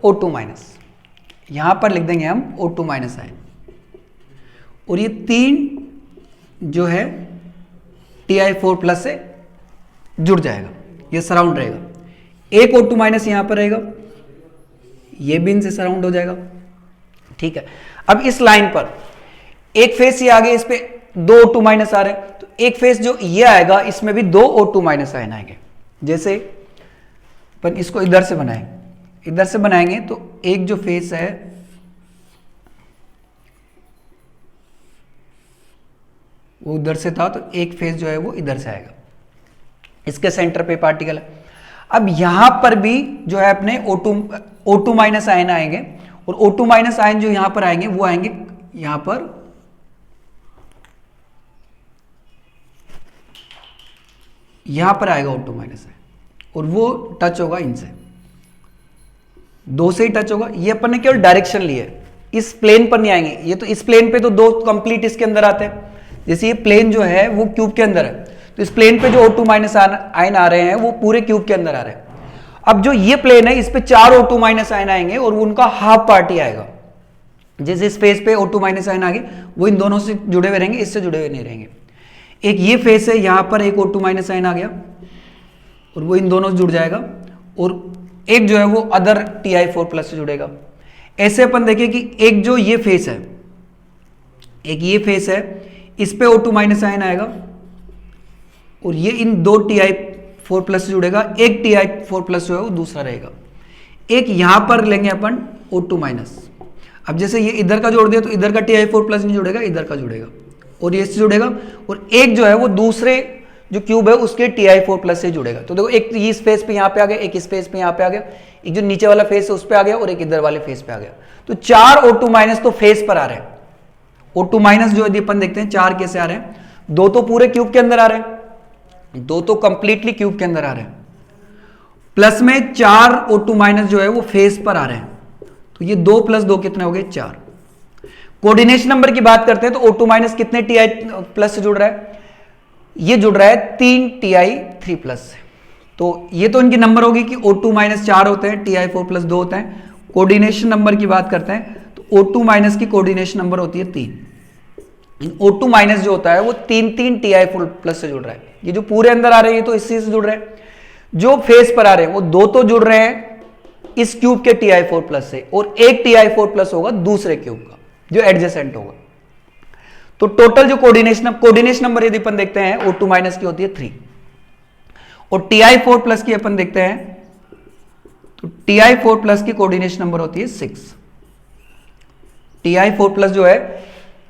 O2 माइनस, यहां पर लिख देंगे हम O2 माइनस आयन, और ये 3 जो है Ti4 प्लस से जुड़ जाएगा, ये सराउंड रहेगा। एक O2 माइनस यहां पर रहेगा, ये भी इनसे सराउंड हो जाएगा, ठीक है। अब इस लाइन पर एक फेस ये आगे, इस पे 2 O2 माइनस आ रहे हैं, तो एक फेस जो ये आएगा इसमें भी 2 O2 माइनस आयन आएंगे। जैसे अपन इसको इधर से बनाएंगे, इधर से बनाएंगे तो एक जो फेस है वो उधर से था, तो एक फेस जो है वो इधर से आएगा, इसके सेंटर पे पार्टिकल है। अब यहां पर भी जो है अपने O2 माइनस आयन आएंगे, और O2 माइनस आयन जो यहां पर आएंगे वो आएंगे यहां पर यहां पर आएगा O2 माइनस है, और वो टच होगा इनसे, दो से ही टच होगा। ये अपन ने केवल डायरेक्शन ली है, इस प्लेन पर नहीं आएंगे। ये तो इस प्लेन पे तो दो कंप्लीट इसके अंदर आते हैं, जैसे ये प्लेन जो है वो क्यूब के अंदर है, तो इस प्लेन पे जो O2 माइनस आयन आ रहे हैं वो पूरे क्यूब के अंदर आ रहे हैं। अब जो ये प्लेन है इस पे 4 O2 माइनस आयन आएंगे और उनका हाफ पार्ट ही आएगा। जैसे इस फेस पे O2 माइनस आयन आ गए, वो इन दोनों से जुड़े हुए रहेंगे, इससे जुड़े हुए नहीं रहेंगे। एक ये फेस है, यहां पर एक O2 माइनस आयन आ गया और वो इन दोनों से जुड़ जाएगा, और एक जो है वो अदर Ti4+ से जुड़ेगा। ऐसे अपन देखें कि एक जो ये फेस है, एक ये फेस है, इस पे O2 माइनस आयन आएगा और ये इन दो Ti4+ से जुड़ेगा, एक Ti4+ जो है वो दूसरा रहेगा। एक यहां पर लेंगे अपन O2 माइनस। अब जैसे ये इधर का जोड़ दिया तो इधर का Ti4+ नहीं जुड़ेगा, इधर का जुड़ेगा और ये इससे जुड़ेगा, और एक जो है वो दूसरे जो क्यूब है उसके Ti4+ से जुड़ेगा। तो देखो, एक इस फेस पे यहाँ पे आ गया, एक इस फेस पे यहाँ पे आ गया, एक जो नीचे वाला फेस है उस पे आ गया, और एक इधर वाले फेस पे आ गया। तो 4 O2 माइनस तो फेस पर आ रहे हैं। O2 माइनस जो यदि अपन देखते हैं 4 कैसे आ रहे हैं, दो तो पूरे क्यूब के अंदर आ रहे हैं, दो तो कंप्लीटली क्यूब के अंदर आ रहे हैं, प्लस में 4 O2 माइनस जो है वो फेस पर आ रहे हैं। तो ये 2 + 2 कितने हो गए, 4। कोऑर्डिनेशन नंबर की बात करते हैं तो O2 माइनस कितने Ti+ से जुड़ रहा है, ये जुड़ रहा है 3 Ti3+ से। तो ये तो इनकी नंबर होगी कि O2 माइनस 4 होते हैं, Ti4+ 2 होते हैं। कोऑर्डिनेशन नंबर की बात करते हैं तो O2 माइनस की कोऑर्डिनेशन नंबर होती है 3। O2 माइनस जो होता है वो 3 Ti4+ से जुड़ रहा है। ये जो पूरे अंदर आ रहे हैं ये तो इसी से जुड़ रहे हैं, जो फेस पर आ रहे हैं वो दो तो जुड़ रहे हैं इस क्यूब के Ti4+ से, और एक Ti4+ होगा दूसरे क्यूब का जो एडजेसेंट होगा। तो टोटल जो कोऑर्डिनेशन नंबर यदि अपन देखते हैं O2 माइनस की होती है 3, और Ti4+ की अपन देखते हैं तो Ti4+ की कोऑर्डिनेशन नंबर होती है 6। Ti4+ जो है,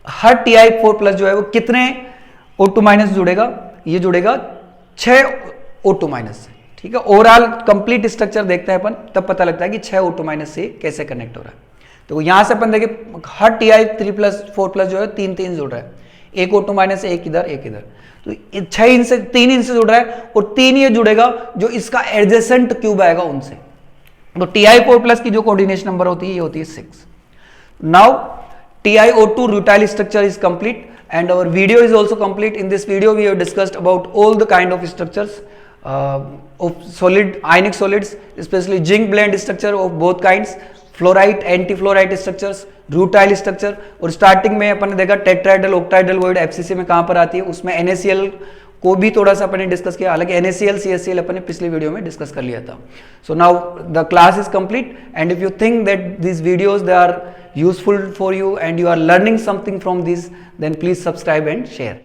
हर Ti4+ जो है वो कितने O2 माइनस जुड़ेगा, ये जुड़ेगा 6 O2 माइनस से। ठीक है, ओवरऑल कंप्लीट स्ट्रक्चर देखते हैं अपन, तब पता लगता है कि 6 O2 माइनस से कैसे कनेक्ट हो रहा है। तो यहां से अपन देखें हर Ti3+4+ जो है 3 जुड़ रहा है, एक O2 माइनस से एक इधर एक इधर, तो 6 इनसे 3 इनसे जुड़ रहा है, और 3 ये जुड़ेगा जो इसका एडजेसेंट क्यूब आएगा उनसे। तो Ti4+ की जो कोऑर्डिनेशन नंबर होती है ये होती है 6। Now TiO2 rutile structure is complete and our video is also complete. In this video we have discussed about all the kind of structures of solid ionic solids, especially zinc blend structure of both kinds, fluorite antifluorite structures, rutile structure, और starting में अपन ने देखा टेट्राइडल ऑक्टाइडल void FCC में कहां पर आती है, उसमें NaCl को भी थोड़ा सा अपन ने डिस्कस किया, हालांकि NaCl CaCl अपन ने पिछले वीडियो में डिस्कस कर लिया था। So now the class is complete, and if you think that these videos they are useful for you and you are learning something from this, then please subscribe and share.